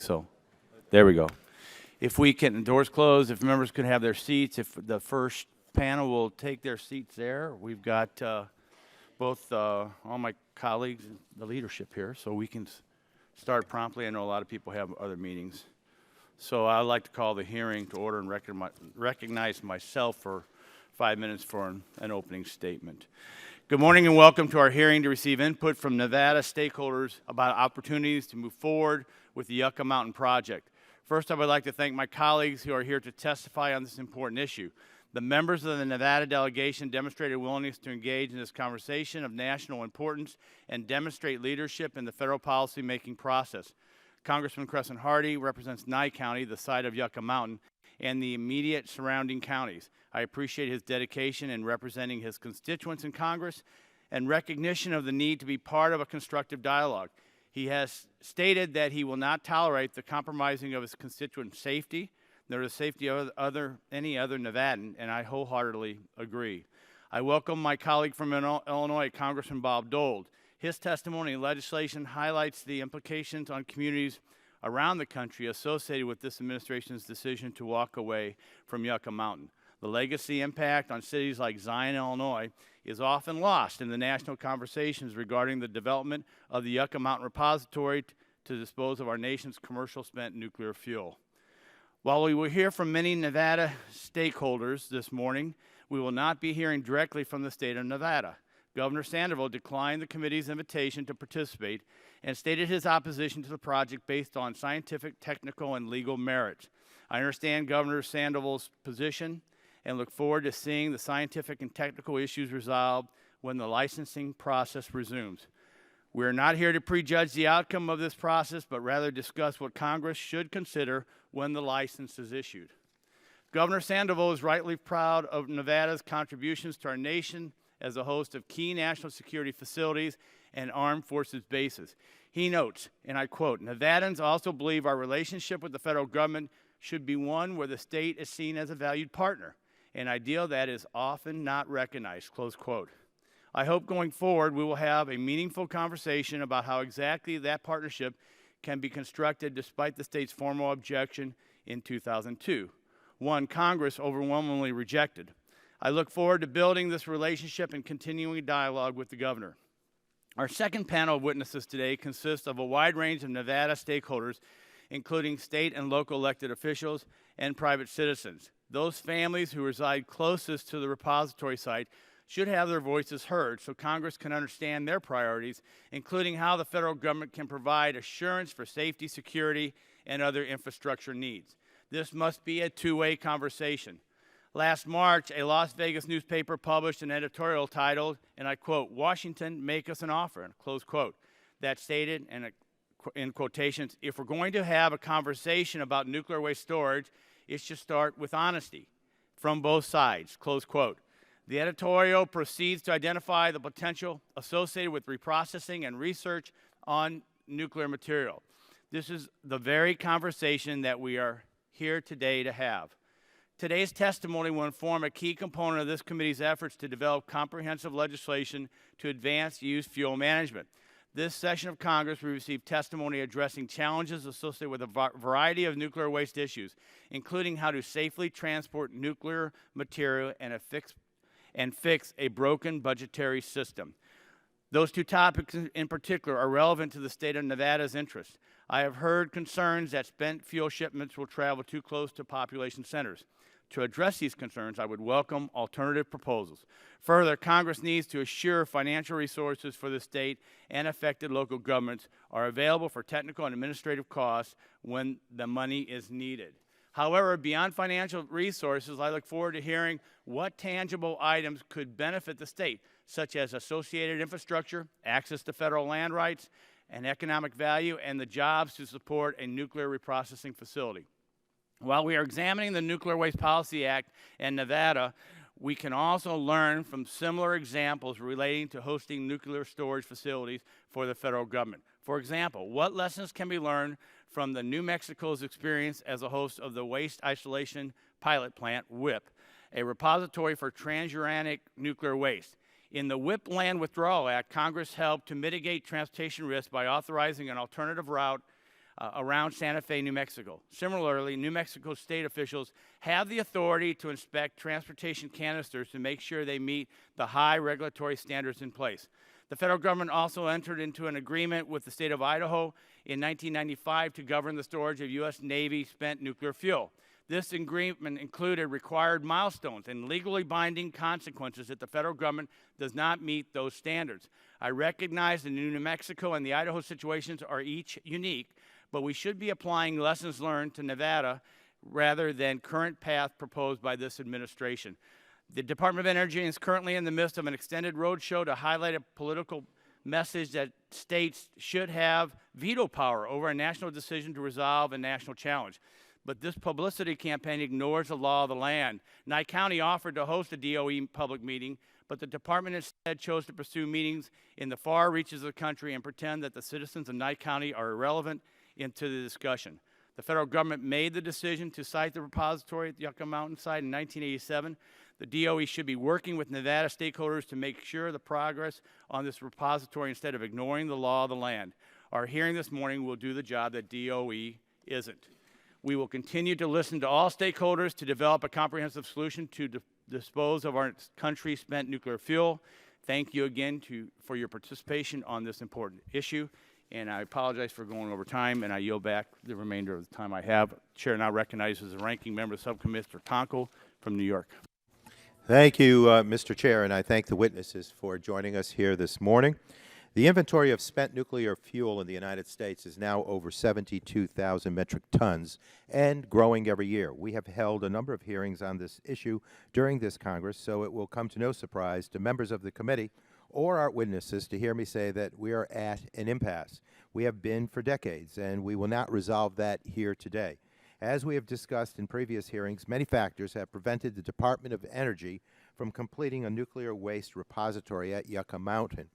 So, there we go. If we can, doors closed, if members could have their seats, if the first panel will take their seats there. We've got both all my colleagues and the leadership here, so we can start promptly. I know a lot of people have other meetings. So I'd like to call the hearing to order and recognize myself for 5 minutes for an opening statement. Good morning and welcome to our hearing to receive input from Nevada stakeholders about opportunities to move forward with the Yucca Mountain project. First, I would like to thank my colleagues who are here to testify on this important issue. The members of the Nevada delegation demonstrated willingness to engage in this conversation of national importance and demonstrate leadership in the federal policy-making process. Congressman Crescent Hardy represents Nye County, the site of Yucca Mountain, and the immediate surrounding counties. I appreciate his dedication in representing his constituents in Congress and recognition of the need to be part of a constructive dialogue. He has stated that he will not tolerate the compromising of his constituent safety, nor the safety of any other Nevadan, and I wholeheartedly agree. I welcome my colleague from Illinois, Congressman Bob Dole. His testimony and legislation highlights the implications on communities around the country associated with this administration's decision to walk away from Yucca Mountain. The legacy impact on cities like Zion, Illinois, is often lost in the national conversations regarding the development of the Yucca Mountain repository to dispose of our nation's commercial spent nuclear fuel. While we will hear from many Nevada stakeholders this morning, we will not be hearing directly from the state of Nevada. Governor Sandoval declined the committee's invitation to participate and stated his opposition to the project based on scientific, technical, and legal merits. I understand Governor Sandoval's position and look forward to seeing the scientific and technical issues resolved when the licensing process resumes. We are not here to prejudge the outcome of this process, but rather discuss what Congress should consider when the license is issued. Governor Sandoval is rightly proud of Nevada's contributions to our nation as a host of key national security facilities and armed forces bases. He notes, and I quote, "Nevadans also believe our relationship with the federal government should be one where the state is seen as a valued partner, an ideal that is often not recognized," close quote. I hope going forward we will have a meaningful conversation about how exactly that partnership can be constructed despite the state's formal objection in 2002, one Congress overwhelmingly rejected. I look forward to building this relationship and continuing dialogue with the governor. Our second panel of witnesses today consists of a wide range of Nevada stakeholders, including state and local elected officials and private citizens. Those families who reside closest to the repository site should have their voices heard so Congress can understand their priorities, including how the federal government can provide assurance for safety, security, and other infrastructure needs. This must be a two-way conversation. Last March, a Las Vegas newspaper published an editorial titled, and I quote, "Washington, make us an offer," close quote, that stated, and in quotations, "If we're going to have a conversation about nuclear waste storage, it should start with honesty from both sides," close quote. The editorial proceeds to identify the potential associated with reprocessing and research on nuclear material. This is the very conversation that we are here today to have. Today's testimony will inform a key component of this committee's efforts to develop comprehensive legislation to advance used fuel management. This session of Congress, we received testimony addressing challenges associated with a variety of nuclear waste issues, including how to safely transport nuclear material and fix a broken budgetary system. Those two topics in particular are relevant to the state of Nevada's interest. I have heard concerns that spent fuel shipments will travel too close to population centers. To address these concerns, I would welcome alternative proposals. Further, Congress needs to assure financial resources for the state and affected local governments are available for technical and administrative costs when the money is needed. However, beyond financial resources, I look forward to hearing what tangible items could benefit the state, such as associated infrastructure, access to federal land rights, and economic value, and the jobs to support a nuclear reprocessing facility. While we are examining the Nuclear Waste Policy Act in Nevada, we can also learn from similar examples relating to hosting nuclear storage facilities for the federal government. For example, what lessons can be learned from the New Mexico's experience as a host of the Waste Isolation Pilot Plant, WIPP, a repository for transuranic nuclear waste? In the WIPP Land Withdrawal Act, Congress helped to mitigate transportation risk by authorizing an alternative route around Santa Fe, New Mexico. Similarly, New Mexico state officials have the authority to inspect transportation canisters to make sure they meet the high regulatory standards in place. The federal government also entered into an agreement with the state of Idaho in 1995 to govern the storage of U.S. Navy spent nuclear fuel. This agreement included required milestones and legally binding consequences if the federal government does not meet those standards. I recognize the New Mexico and the Idaho situations are each unique, but we should be applying lessons learned to Nevada rather than current path proposed by this administration. The Department of Energy is currently in the midst of an extended roadshow to highlight a political message that states should have veto power over a national decision to resolve a national challenge. But this publicity campaign ignores the law of the land. Nye County offered to host a DOE public meeting, but the department instead chose to pursue meetings in the far reaches of the country and pretend that the citizens of Nye County are irrelevant into the discussion. The federal government made the decision to site the repository at the Yucca Mountain site in 1987. The DOE should be working with Nevada stakeholders to make sure the progress on this repository instead of ignoring the law of the land. Our hearing this morning will do the job that DOE isn't. We will continue to listen to all stakeholders to develop a comprehensive solution to dispose of our country's spent nuclear fuel. Thank you again for your participation on this important issue. And I apologize for going over time, and I yield back the remainder of the time I have. Chair now recognizes the ranking member of the subcommittee, Mr. Tonko from New York. Thank you, Mr. Chair, and I thank the witnesses for joining us here this morning. The inventory of spent nuclear fuel in the United States is now over 72,000 metric tons and growing every year. We have held a number of hearings on this issue during this Congress, so it will come to no surprise to members of the committee or our witnesses to hear me say that we are at an impasse. We have been for decades, and we will not resolve that here today. As we have discussed in previous hearings, many factors have prevented the Department of Energy from completing a nuclear waste repository at Yucca Mountain.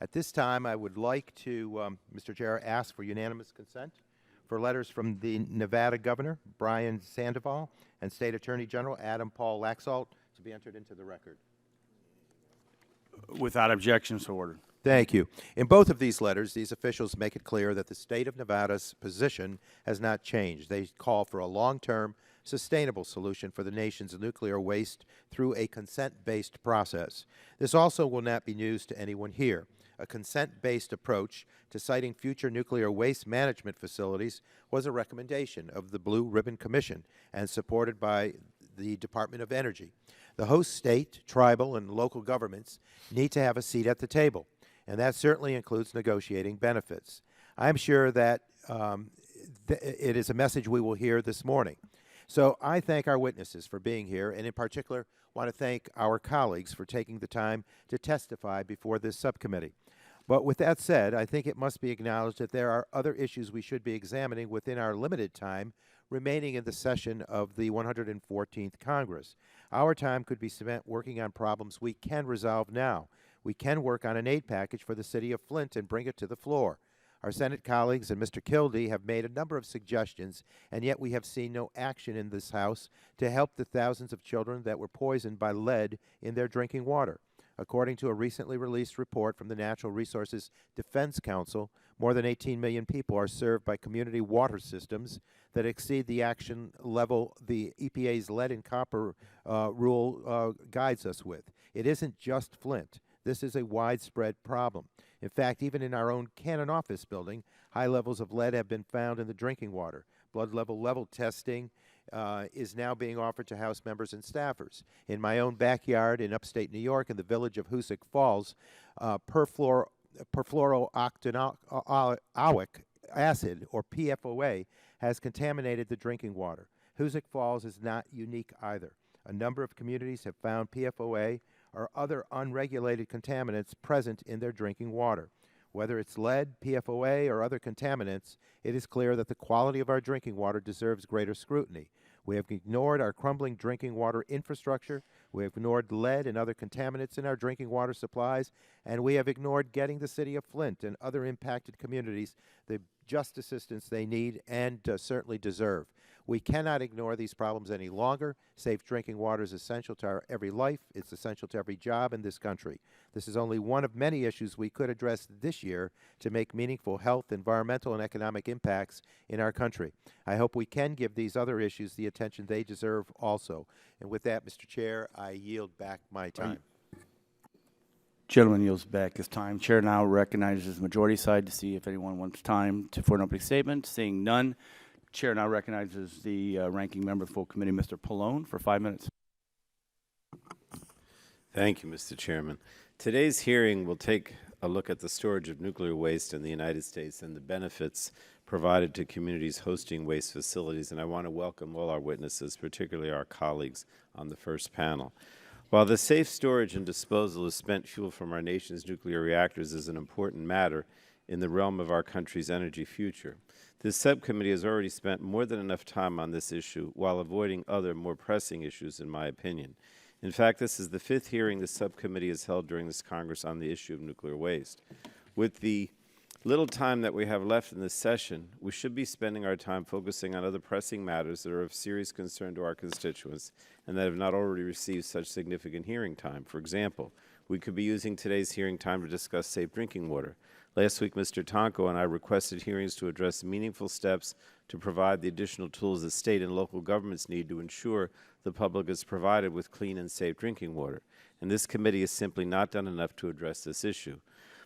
At this time, I would like to, Mr. Chair, ask for unanimous consent for letters from the Nevada Governor, Brian Sandoval, and State Attorney General Adam Paul Laxalt to be entered into the record. Without objection, so ordered. Thank you. In both of these letters, these officials make it clear that the state of Nevada's position has not changed. They call for a long-term, sustainable solution for the nation's nuclear waste through a consent-based process. This also will not be news to anyone here. A consent-based approach to siting future nuclear waste management facilities was a recommendation of the Blue Ribbon Commission and supported by the Department of Energy. The host state, tribal, and local governments need to have a seat at the table, and that certainly includes negotiating benefits. I'm sure that it is a message we will hear this morning. So I thank our witnesses for being here, and in particular want to thank our colleagues for taking the time to testify before this subcommittee. But with that said, I think it must be acknowledged that there are other issues we should be examining within our limited time remaining in the session of the 114th Congress. Our time could be spent working on problems we can resolve now. We can work on an aid package for the city of Flint and bring it to the floor. Our Senate colleagues and Mr. Kildee have made a number of suggestions, and yet we have seen no action in this House to help the thousands of children that were poisoned by lead in their drinking water. According to a recently released report from the Natural Resources Defense Council, more than 18 million people are served by community water systems that exceed the action level the EPA's lead and copper rule guides us with. It isn't just Flint. This is a widespread problem. In fact, even in our own Cannon office building, high levels of lead have been found in the drinking water. Blood level testing is now being offered to House members and staffers. In my own backyard in upstate New York, in the village of Hoosick Falls, perfluorooctanoic acid, or PFOA, has contaminated the drinking water. Hoosick Falls is not unique either. A number of communities have found PFOA or other unregulated contaminants present in their drinking water. Whether it's lead, PFOA, or other contaminants, it is clear that the quality of our drinking water deserves greater scrutiny. We have ignored our crumbling drinking water infrastructure, we have ignored lead and other contaminants in our drinking water supplies, and we have ignored getting the city of Flint and other impacted communities the just assistance they need and certainly deserve. We cannot ignore these problems any longer. Safe drinking water is essential to our every life. It's essential to every job in this country. This is only one of many issues we could address this year to make meaningful health, environmental, and economic impacts in our country. I hope we can give these other issues the attention they deserve also. And with that, Mr. Chair, I yield back my time. Gentleman yields back his time. Chair now recognizes the majority side to see if anyone wants time for an opening statement. Seeing none, Chair now recognizes the ranking member of the full committee, Mr. Pallone, for 5 minutes. Thank you, Mr. Chairman. Today's hearing will take a look at the storage of nuclear waste in the United States and the benefits provided to communities hosting waste facilities, and I want to welcome all our witnesses, particularly our colleagues on the first panel. While the safe storage and disposal of spent fuel from our nation's nuclear reactors is an important matter in the realm of our country's energy future, this subcommittee has already spent more than enough time on this issue while avoiding other more pressing issues, in my opinion. In fact, this is the 5th hearing the subcommittee has held during this Congress on the issue of nuclear waste. With the little time that we have left in this session, we should be spending our time focusing on other pressing matters that are of serious concern to our constituents and that have not already received such significant hearing time. For example, we could be using today's hearing time to discuss safe drinking water. Last week, Mr. Tonko and I requested hearings to address meaningful steps to provide the additional tools that state and local governments need to ensure the public is provided with clean and safe drinking water. And this committee has simply not done enough to address this issue.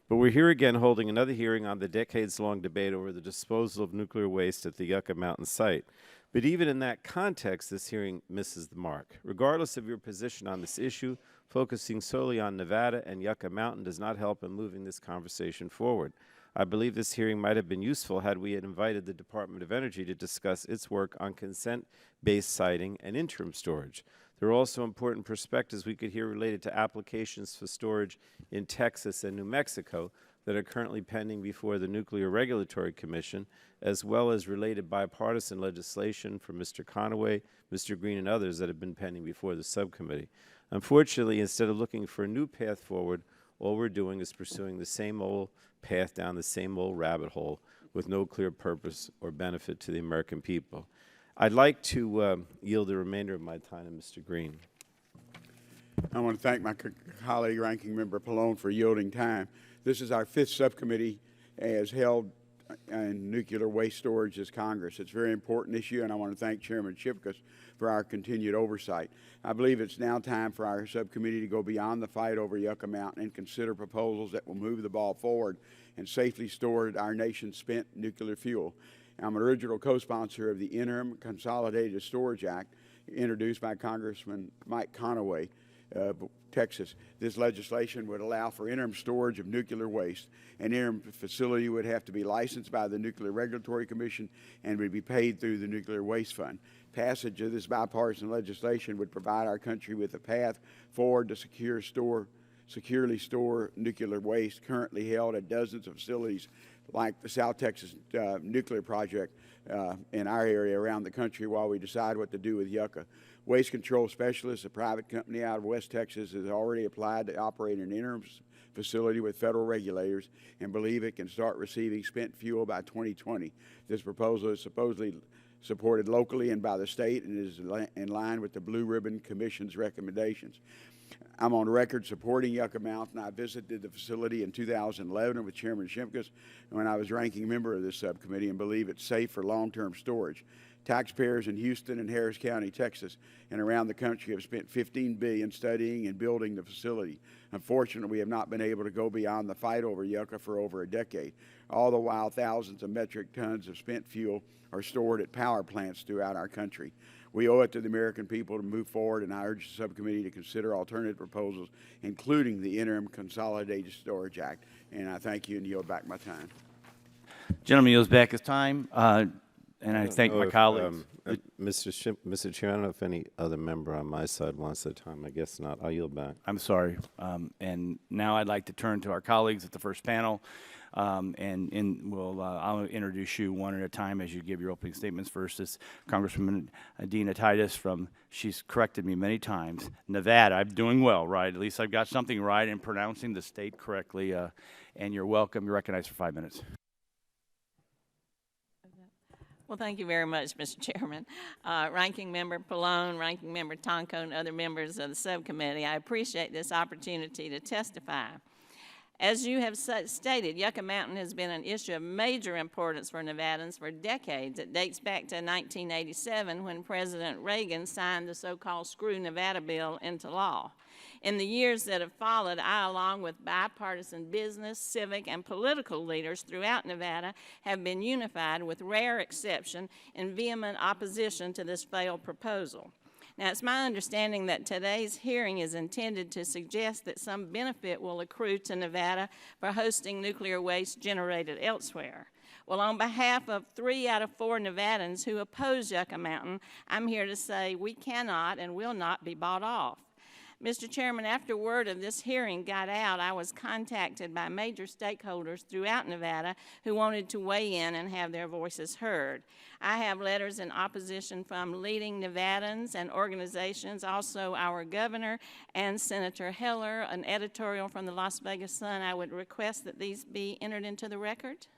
But we're here again holding another hearing on the decades-long debate over the disposal of nuclear waste at the Yucca Mountain site. But even in that context, this hearing misses the mark. Regardless of your position on this issue, focusing solely on Nevada and Yucca Mountain does not help in moving this conversation forward. I believe this hearing might have been useful had we had invited the Department of Energy to discuss its work on consent-based siting and interim storage. There are also important perspectives we could hear related to applications for storage in Texas and New Mexico that are currently pending before the Nuclear Regulatory Commission, as well as related bipartisan legislation from Mr. Conaway, Mr. Green, and others that have been pending before the subcommittee. Unfortunately, instead of looking for a new path forward, all we're doing is pursuing the same old path down the same old rabbit hole with no clear purpose or benefit to the American people. I'd like to yield the remainder of my time to Mr. Green. I want to thank my colleague, Ranking Member Pallone, for yielding time. This is our 5th subcommittee as held in nuclear waste storage as Congress. It's a very important issue, and I want to thank Chairman Shipkus for our continued oversight. I believe it's now time for our subcommittee to go beyond the fight over Yucca Mountain and consider proposals that will move the ball forward and safely store our nation's spent nuclear fuel. I'm an original co-sponsor of the Interim Consolidated Storage Act introduced by Congressman Mike Conaway, Texas. This legislation would allow for interim storage of nuclear waste. An interim facility would have to be licensed by the Nuclear Regulatory Commission and would be paid through the Nuclear Waste Fund. Passage of this bipartisan legislation would provide our country with a path forward to securely store nuclear waste currently held at dozens of facilities like the South Texas nuclear project in our area around the country while we decide what to do with Yucca. Waste Control Specialists, a private company out of West Texas, has already applied to operate an interim facility with federal regulators and believe it can start receiving spent fuel by 2020. This proposal is supposedly supported locally and by the state and is in line with the Blue Ribbon Commission's recommendations. I'm on record supporting Yucca Mountain. I visited the facility in 2011 with Chairman Shimkus when I was ranking member of this subcommittee and believe it's safe for long-term storage. Taxpayers in Houston and Harris County, Texas, and around the country have spent $15 billion studying and building the facility. Unfortunately, we have not been able to go beyond the fight over Yucca for over a decade. All the while, thousands of metric tons of spent fuel are stored at power plants throughout our country. We owe it to the American people to move forward, and I urge the subcommittee to consider alternative proposals, including the Interim Consolidated Storage Act. And I thank you and yield back my time. Gentleman yields back his time, and I thank my colleagues. Mr. Chair, I don't know if any other member on my side wants the time. I guess not. I'll yield back. I'm sorry. And now I'd like to turn to our colleagues at the first panel, I'll introduce you one at a time as you give your opening statements. First is Congresswoman Dina Titus from, she's corrected me many times, Nevada. I'm doing well, right? At least I've got something right in pronouncing the state correctly. And you're welcome. You're recognized for 5 minutes. Well, thank you very much, Mr. Chairman. Ranking Member Pallone, Ranking Member Tonko, and other members of the subcommittee, I appreciate this opportunity to testify. As you have stated, Yucca Mountain has been an issue of major importance for Nevadans for decades. It dates back to 1987 when President Reagan signed the so-called Screw Nevada bill into law. In the years that have followed, I, along with bipartisan business, civic, and political leaders throughout Nevada, have been unified with rare exception in vehement opposition to this failed proposal. Now, it's my understanding that today's hearing is intended to suggest that some benefit will accrue to Nevada for hosting nuclear waste generated elsewhere. Well, on behalf of 3 out of 4 Nevadans who oppose Yucca Mountain, I'm here to say we cannot and will not be bought off. Mr. Chairman, after word of this hearing got out, I was contacted by major stakeholders throughout Nevada who wanted to weigh in and have their voices heard. I have letters in opposition from leading Nevadans and organizations, also our governor and Senator Heller, an editorial from the Las Vegas Sun. I would request that these be entered into the record.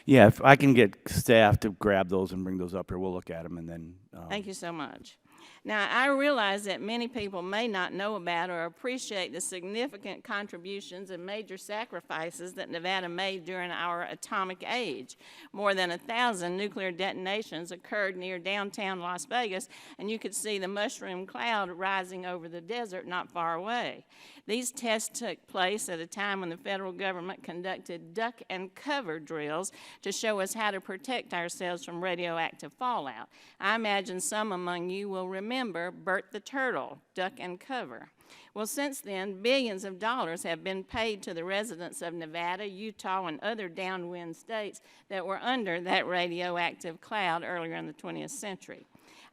Yeah, if I can get staff to grab those and bring those up here, we'll look at them and then. Thank you so much. Now, I realize that many people may not know about or appreciate the significant contributions and major sacrifices that Nevada made during our atomic age. More than 1,000 nuclear detonations occurred near downtown Las Vegas, and you could see the mushroom cloud rising over the desert not far away. These tests took place at a time when the federal government conducted duck and cover drills to show us how to protect ourselves from radioactive fallout. I imagine some among you will remember Bert the Turtle, duck and cover. Well, since then, billions of dollars have been paid to the residents of Nevada, Utah, and other downwind states that were under that radioactive cloud earlier in the 20th century.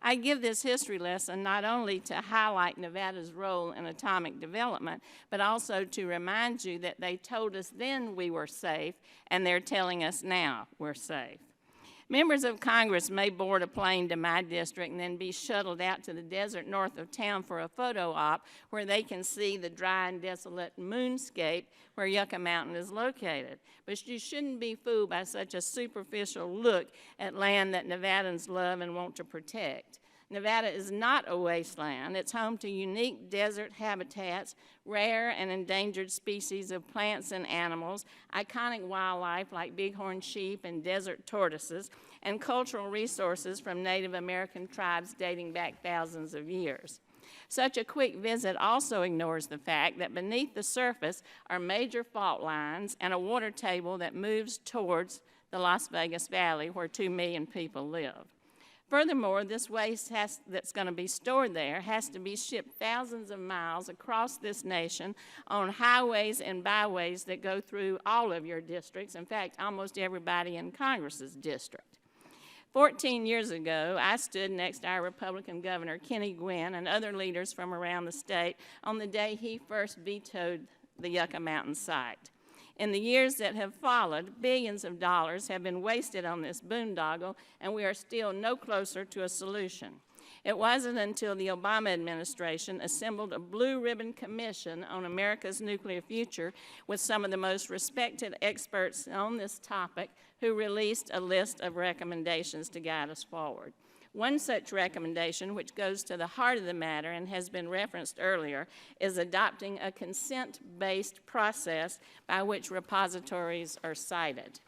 I give this history lesson not only to highlight Nevada's role in atomic development, but also to remind you that they told us then we were safe, and they're telling us now we're safe. Members of Congress may board a plane to my district and then be shuttled out to the desert north of town for a photo op where they can see the dry and desolate moonscape where Yucca Mountain is located. But you shouldn't be fooled by such a superficial look at land that Nevadans love and want to protect. Nevada is not a wasteland. It's home to unique desert habitats, rare and endangered species of plants and animals, iconic wildlife like bighorn sheep and desert tortoises, and cultural resources from Native American tribes dating back thousands of years. Such a quick visit also ignores the fact that beneath the surface are major fault lines and a water table that moves towards the Las Vegas Valley where 2 million people live. Furthermore, this waste that's going to be stored there has to be shipped thousands of miles across this nation on highways and byways that go through all of your districts, in fact, almost everybody in Congress's district. 14 years ago, I stood next to our Republican Governor, Kenny Gwinn, and other leaders from around the state on the day he first vetoed the Yucca Mountain site. In the years that have followed, billions of dollars have been wasted on this boondoggle, and we are still no closer to a solution. It wasn't until the Obama administration assembled a blue ribbon commission on America's nuclear future with some of the most respected experts on this topic who released a list of recommendations to guide us forward. One such recommendation, which goes to the heart of the matter and has been referenced earlier, is adopting a consent-based process by which repositories are cited.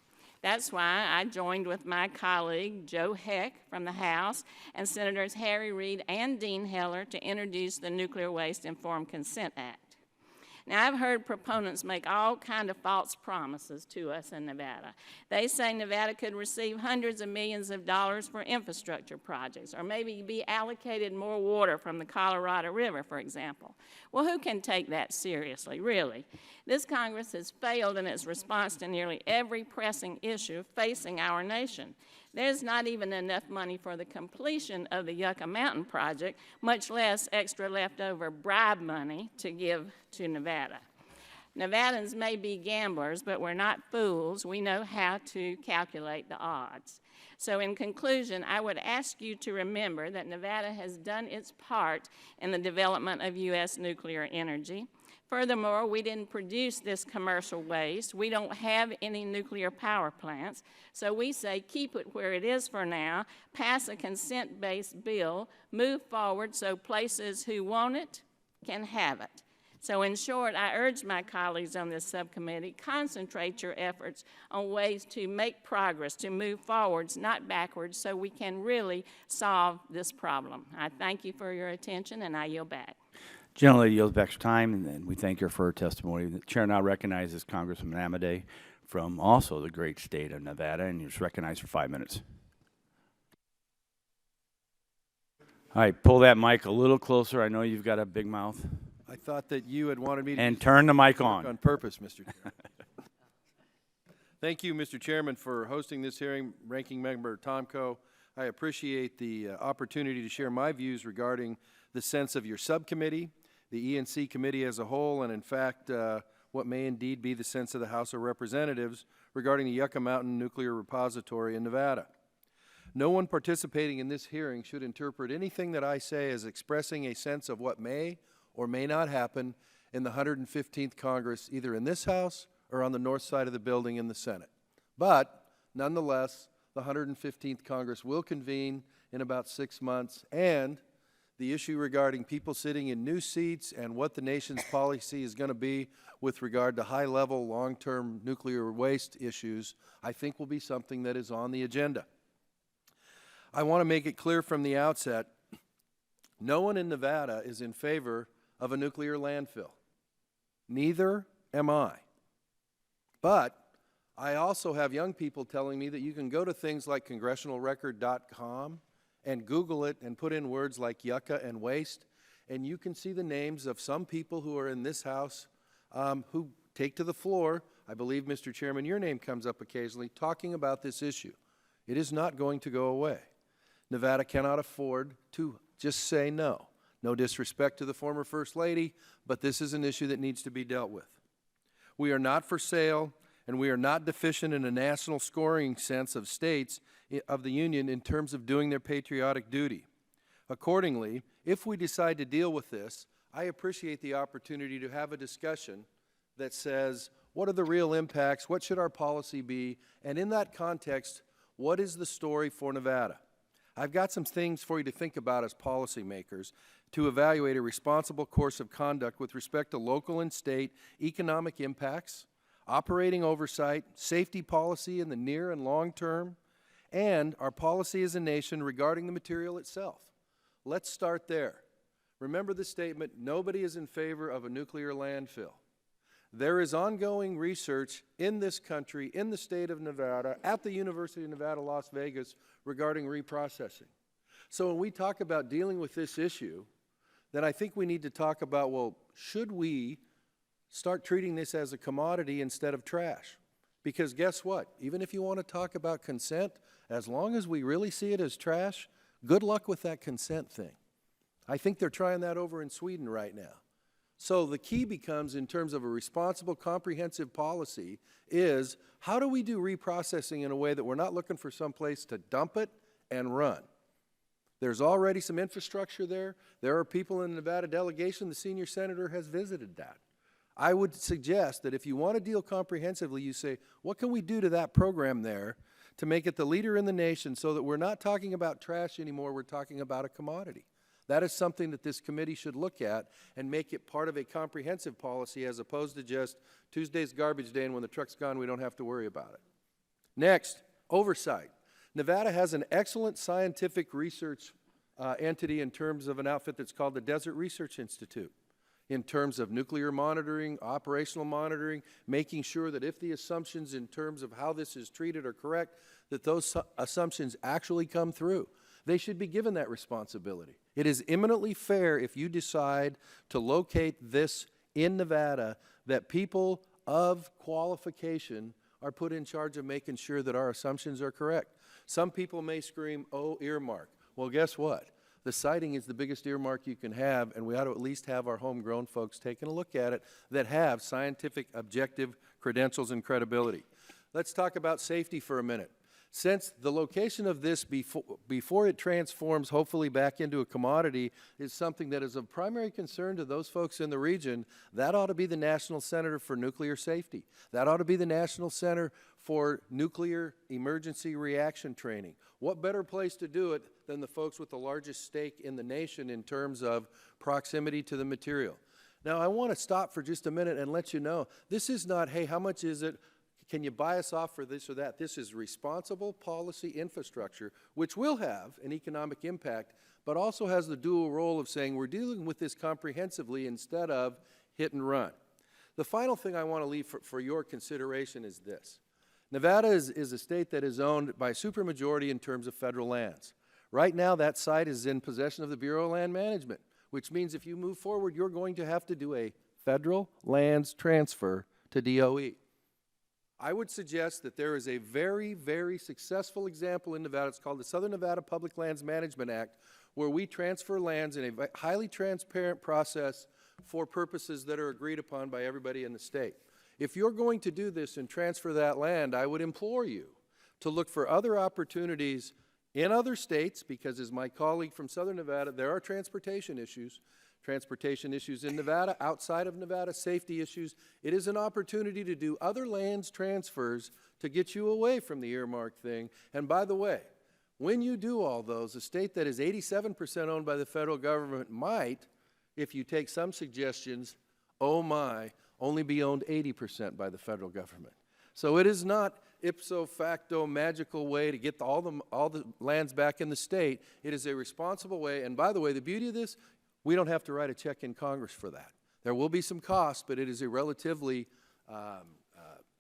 That's why I joined with my colleague, Joe Heck from the House, and Senators Harry Reid and Dean Heller to introduce the Nuclear Waste Informed Consent Act. Now, I've heard proponents make all kinds of false promises to us in Nevada. They say Nevada could receive hundreds of millions of dollars for infrastructure projects, or maybe be allocated more water from the Colorado River, for example. Well, who can take that seriously, really? This Congress has failed in its response to nearly every pressing issue facing our nation. There's not even enough money for the completion of the Yucca Mountain project, much less extra leftover bribe money to give to Nevada. Nevadans may be gamblers, but we're not fools. We know how to calculate the odds. So in conclusion, I would ask you to remember that Nevada has done its part in the development of U.S. nuclear energy. Furthermore, we didn't produce this commercial waste. We don't have any nuclear power plants. So we say keep it where it is for now, pass a consent-based bill, move forward so places who want it can have it. So in short, I urge my colleagues on this subcommittee, concentrate your efforts on ways to make progress, to move forwards, not backwards, so we can really solve this problem. I thank you for your attention, and I yield back. Gentlelady yields back her time, and we thank her for her testimony. The chair now recognizes Congressman Amodei from also the great state of Nevada, and he's recognized for 5 minutes. All right, pull that mic a little closer. I know you've got a big mouth. I thought that you had wanted me to And turn the mic on on. purpose, Mr. Chairman. Thank you, Mr. Chairman, for hosting this hearing. Ranking Member Tomko, I appreciate the opportunity to share my views regarding the sense of your subcommittee, the E&C committee as a whole, and in fact, what may indeed be the sense of the House of Representatives regarding the Yucca Mountain Nuclear Repository in Nevada. No one participating in this hearing should interpret anything that I say as expressing a sense of what may or may not happen in the 115th Congress, either in this House or on the north side of the building in the Senate. But, nonetheless, the 115th Congress will convene in about 6 months, and the issue regarding people sitting in new seats and what the nation's policy is going to be with regard to high-level, long-term nuclear waste issues, I think will be something that is on the agenda. I want to make it clear from the outset, no one in Nevada is in favor of a nuclear landfill. Neither am I. But I also have young people telling me that you can go to things like congressionalrecord.com and Google it and put in words like yucca and waste, and you can see the names of some people who are in this House who take to the floor. I believe, Mr. Chairman, your name comes up occasionally talking about this issue. It is not going to go away. Nevada cannot afford to just say no. No disrespect to the former First Lady, but this is an issue that needs to be dealt with. We are not for sale, and we are not deficient in a national scoring sense of states of the Union in terms of doing their patriotic duty. Accordingly, if we decide to deal with this, I appreciate the opportunity to have a discussion that says, what are the real impacts, what should our policy be, and in that context, what is the story for Nevada? I've got some things for you to think about as policymakers to evaluate a responsible course of conduct with respect to local and state economic impacts, operating oversight, safety policy in the near and long term, and our policy as a nation regarding the material itself. Let's start there. Remember the statement, nobody is in favor of a nuclear landfill. There is ongoing research in this country, in the state of Nevada, at the University of Nevada, Las Vegas, regarding reprocessing. So when we talk about dealing with this issue, then I think we need to talk about, well, should we start treating this as a commodity instead of trash? Because guess what? Even if you want to talk about consent, as long as we really see it as trash, good luck with that consent thing. I think they're trying that over in Sweden right now. So the key becomes, in terms of a responsible, comprehensive policy, is how do we do reprocessing in a way that we're not looking for some place to dump it and run? There's already some infrastructure there. There are people in the Nevada delegation. The senior senator has visited that. I would suggest that if you want to deal comprehensively, you say, what can we do to that program there to make it the leader in the nation so that we're not talking about trash anymore, we're talking about a commodity? That is something that this committee should look at and make it part of a comprehensive policy as opposed to just Tuesday's garbage day and when the truck's gone we don't have to worry about it. Next, oversight. Nevada has an excellent scientific research entity in terms of an outfit that's called the Desert Research Institute, in terms of nuclear monitoring, operational monitoring, making sure that if the assumptions in terms of how this is treated are correct, that those assumptions actually come through. They should be given that responsibility. It is eminently fair if you decide to locate this in Nevada that people of qualification are put in charge of making sure that our assumptions are correct. Some people may scream, oh, earmark. Well, guess what? The siting is the biggest earmark you can have, and we ought to at least have our homegrown folks taking a look at it that have scientific, objective credentials and credibility. Let's talk about safety for a minute. Since the location of this before it transforms hopefully back into a commodity is something that is of primary concern to those folks in the region, that ought to be the National Center for Nuclear Safety. That ought to be the National Center for Nuclear Emergency Reaction Training. What better place to do it than the folks with the largest stake in the nation in terms of proximity to the material? Now, I want to stop for just a minute and let you know, this is not, hey, how much is it? Can you buy us off for this or that? This is responsible policy infrastructure, which will have an economic impact, but also has the dual role of saying we're dealing with this comprehensively instead of hit and run. The final thing I want to leave for your consideration is this. Nevada is a state that is owned by a supermajority in terms of federal lands. Right now, that site is in possession of the Bureau of Land Management, which means if you move forward, you're going to have to do a federal lands transfer to DOE. I would suggest that there is a very, very successful example in Nevada. It's called the Southern Nevada Public Lands Management Act, where we transfer lands in a highly transparent process for purposes that are agreed upon by everybody in the state. If you're going to do this and transfer that land, I would implore you to look for other opportunities in other states, because as my colleague from Southern Nevada, there are transportation issues in Nevada, outside of Nevada, safety issues. It is an opportunity to do other lands transfers to get you away from the earmark thing. And by the way, when you do all those, a state that is 87% owned by the federal government might, if you take some suggestions, oh my, only be owned 80% by the federal government. So it is not ipso facto magical way to get all the lands back in the state. It is a responsible way. And by the way, the beauty of this, we don't have to write a check in Congress for that. There will be some costs, but it is a relatively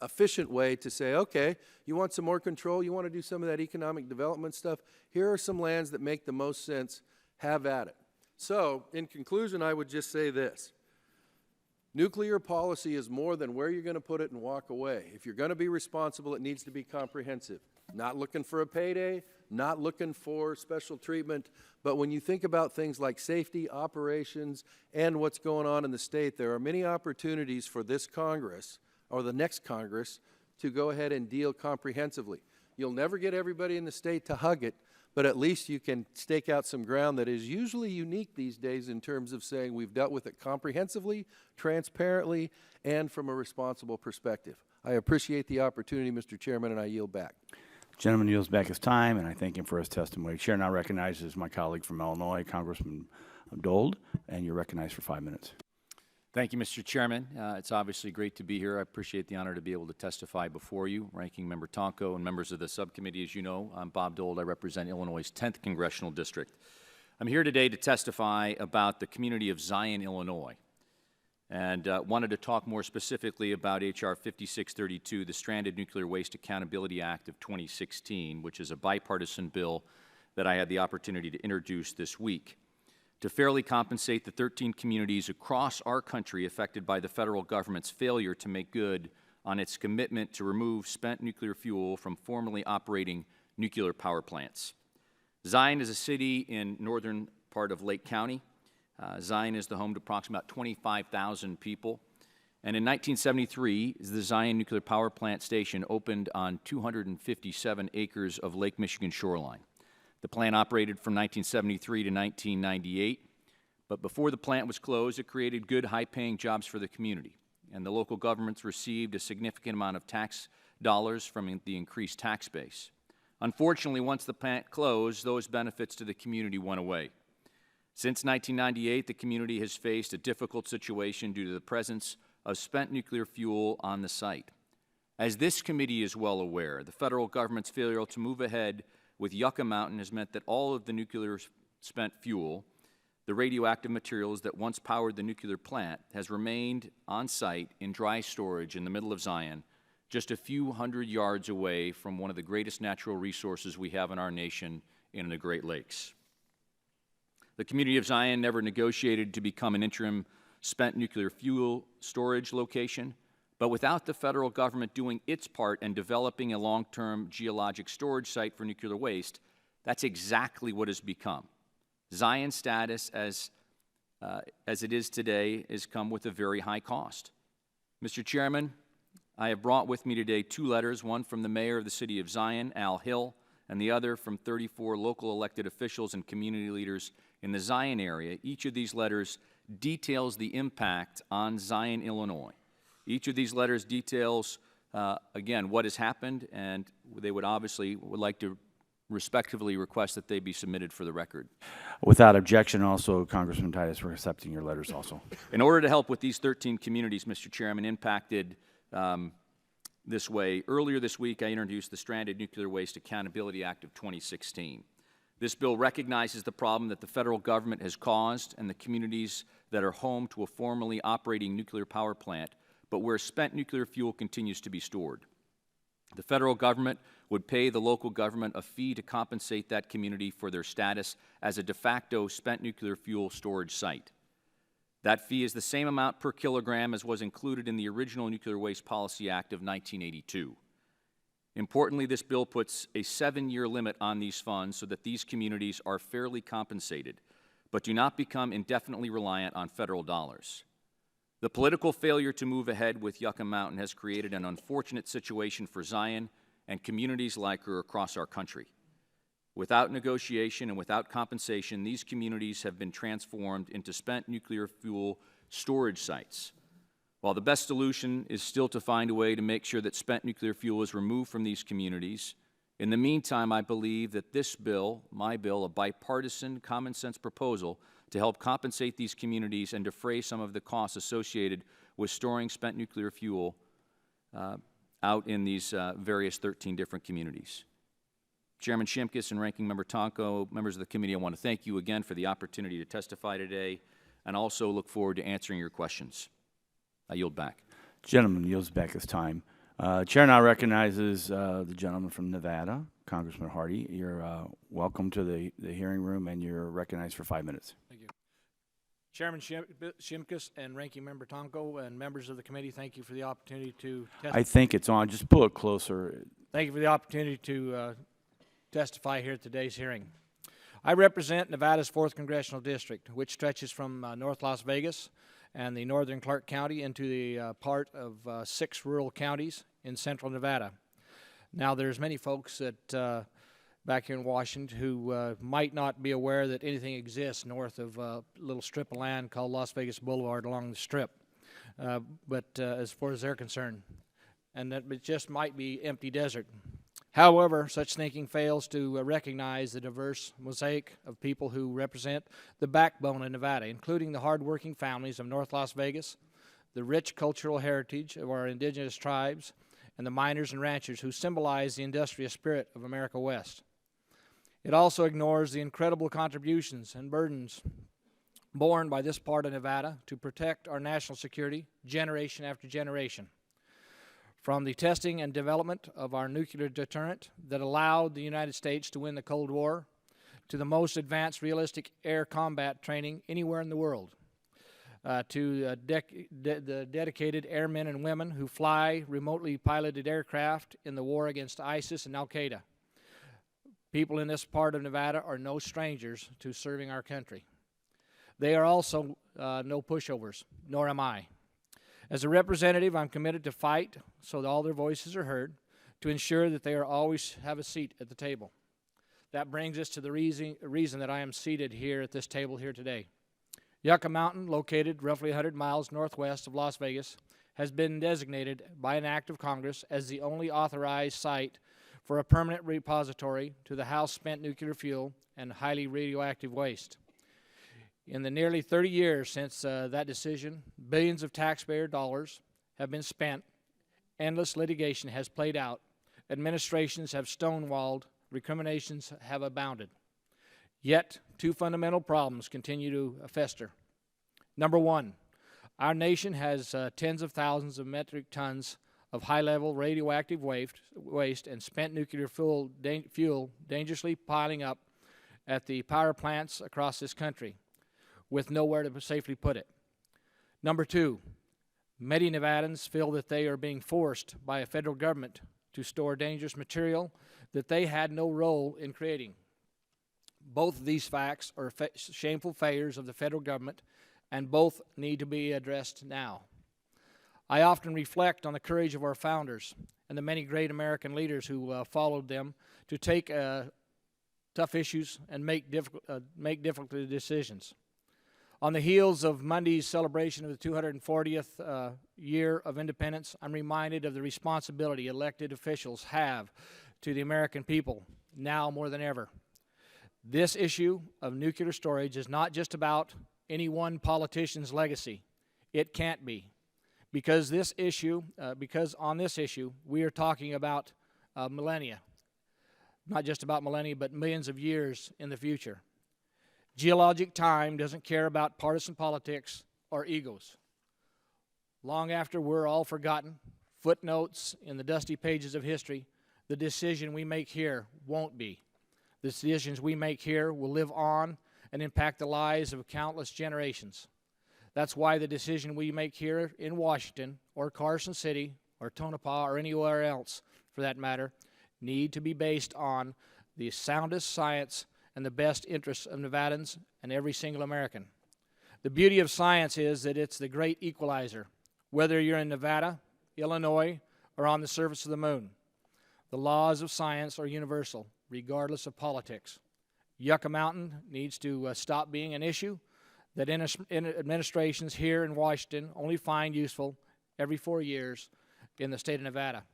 efficient way to say, okay, you want some more control, you want to do some of that economic development stuff, here are some lands that make the most sense, have at it. So, in conclusion, I would just say this. Nuclear policy is more than where you're going to put it and walk away. If you're going to be responsible, it needs to be comprehensive. Not looking for a payday, not looking for special treatment, but when you think about things like safety, operations, and what's going on in the state, there are many opportunities for this Congress, or the next Congress, to go ahead and deal comprehensively. You'll never get everybody in the state to hug it, but at least you can stake out some ground that is usually unique these days in terms of saying we've dealt with it comprehensively, transparently, and from a responsible perspective. I appreciate the opportunity, Mr. Chairman, and I yield back. Gentleman yields back his time, and I thank him for his testimony. Chair now recognizes my colleague from Illinois, Congressman Dold, and you're recognized for 5 minutes. Thank you, Mr. Chairman. It's obviously great to be here. I appreciate the honor to be able to testify before you, Ranking Member Tonko and members of the subcommittee. As you know, I'm Bob Dold. I represent Illinois' 10th Congressional District. I'm here today to testify about the community of Zion, Illinois, and wanted to talk more specifically about H.R. 5632, the Stranded Nuclear Waste Accountability Act of 2016, which is a bipartisan bill that I had the opportunity to introduce this week to fairly compensate the 13 communities across our country affected by the federal government's failure to make good on its commitment to remove spent nuclear fuel from formerly operating nuclear power plants. Zion is a city in northern part of Lake County. Zion is the home to approximately 25,000 people. And in 1973, the Zion Nuclear Power Plant Station opened on 257 acres of Lake Michigan shoreline. The plant operated from 1973 to 1998, but before the plant was closed, it created good, high-paying jobs for the community, and the local governments received a significant amount of tax dollars from the increased tax base. Unfortunately, once the plant closed, those benefits to the community went away. Since 1998, the community has faced a difficult situation due to the presence of spent nuclear fuel on the site. As this committee is well aware, the federal government's failure to move ahead with Yucca Mountain has meant that all of the nuclear spent fuel, the radioactive materials that once powered the nuclear plant, has remained on site in dry storage in the middle of Zion, just a few hundred yards away from one of the greatest natural resources we have in our nation in the Great Lakes. The community of Zion never negotiated to become an interim spent nuclear fuel storage location, but without the federal government doing its part and developing a long-term geologic storage site for nuclear waste, that's exactly what has become. Zion's status as it is today has come with a very high cost. Mr. Chairman, I have brought with me today 2 letters, one from the mayor of the city of Zion, Al Hill, and the other from 34 local elected officials and community leaders in the Zion area. Each of these letters details the impact on Zion, Illinois. Each of these letters details, again, what has happened, and they would like to respectively request that they be submitted for the record. Without objection, also, Congressman Titus, we're accepting your letters also. In order to help with these 13 communities, Mr. Chairman, impacted this way, earlier this week I introduced the Stranded Nuclear Waste Accountability Act of 2016. This bill recognizes the problem that the federal government has caused and the communities that are home to a formerly operating nuclear power plant, but where spent nuclear fuel continues to be stored. The federal government would pay the local government a fee to compensate that community for their status as a de facto spent nuclear fuel storage site. That fee is the same amount per kilogram as was included in the original Nuclear Waste Policy Act of 1982. Importantly, this bill puts a 7-year limit on these funds so that these communities are fairly compensated, but do not become indefinitely reliant on federal dollars. The political failure to move ahead with Yucca Mountain has created an unfortunate situation for Zion and communities like her across our country. Without negotiation and without compensation, these communities have been transformed into spent nuclear fuel storage sites. While the best solution is still to find a way to make sure that spent nuclear fuel is removed from these communities, in the meantime, I believe that this bill, my bill, a bipartisan, common-sense proposal to help compensate these communities and defray some of the costs associated with storing spent nuclear fuel out in these various 13 different communities. Chairman Shimkus and Ranking Member Tonko, members of the committee, I want to thank you again for the opportunity to testify today and also look forward to answering your questions. I yield back. Gentleman yields back his time. Chair now recognizes the gentleman from Nevada, Congressman Hardy. You're welcome to the hearing room, and you're recognized for 5 minutes. Thank you. Chairman Shimkus and Ranking Member Tonko and members of the committee, thank you for the opportunity to testify. I think it's on. Just pull it closer. Thank you for the opportunity to testify here at today's hearing. I represent Nevada's 4th Congressional District, which stretches from North Las Vegas and the northern Clark County into the part of 6 rural counties in central Nevada. Now, there's many folks that back here in Washington who might not be aware that anything exists north of a little strip of land called Las Vegas Boulevard along the strip, but as far as they're concerned, and that it just might be empty desert. However, such thinking fails to recognize the diverse mosaic of people who represent the backbone of Nevada, including the hardworking families of North Las Vegas, the rich cultural heritage of our indigenous tribes, and the miners and ranchers who symbolize the industrious spirit of America West. It also ignores the incredible contributions and burdens borne by this part of Nevada to protect our national security generation after generation. From the testing and development of our nuclear deterrent that allowed the United States to win the Cold War, to the most advanced realistic air combat training anywhere in the world, to the dedicated airmen and women who fly remotely piloted aircraft in the war against ISIS and Al-Qaeda. People in this part of Nevada are no strangers to serving our country. They are also no pushovers, nor am I. As a representative, I'm committed to fight so that all their voices are heard, to ensure that they always have a seat at the table. That brings us to the reason that I am seated here at this table here today. Yucca Mountain, located roughly 100 miles northwest of Las Vegas, has been designated by an act of Congress as the only authorized site for a permanent repository to the house spent nuclear fuel and highly radioactive waste. In the nearly 30 years since that decision, billions of taxpayer dollars have been spent, endless litigation has played out, administrations have stonewalled, recriminations have abounded. Yet, 2 fundamental problems continue to fester. Number 1, our nation has tens of thousands of metric tons of high-level radioactive waste and spent nuclear fuel dangerously piling up at the power plants across this country, with nowhere to safely put it. Number 2, many Nevadans feel that they are being forced by a federal government to store dangerous material that they had no role in creating. Both of these facts are shameful failures of the federal government, and both need to be addressed now. I often reflect on the courage of our founders and the many great American leaders who followed them to take tough issues and make difficult decisions. On the heels of Monday's celebration of the 240th year of independence, I'm reminded of the responsibility elected officials have to the American people, now more than ever. This issue of nuclear storage is not just about any one politician's legacy. It can't be. Because on this issue, we are talking about millennia. Not just about millennia, but millions of years in the future. Geologic time doesn't care about partisan politics or egos. Long after we're all forgotten, footnotes in the dusty pages of history, the decision we make here won't be. The decisions we make here will live on and impact the lives of countless generations. That's why the decision we make here in Washington or Carson City or Tonopah or anywhere else, for that matter, need to be based on the soundest science and the best interests of Nevadans and every single American. The beauty of science is that it's the great equalizer, whether you're in Nevada, Illinois, or on the surface of the moon. The laws of science are universal, regardless of politics. Yucca Mountain needs to stop being an issue that administrations here in Washington only find useful every 4 years in the state of Nevada.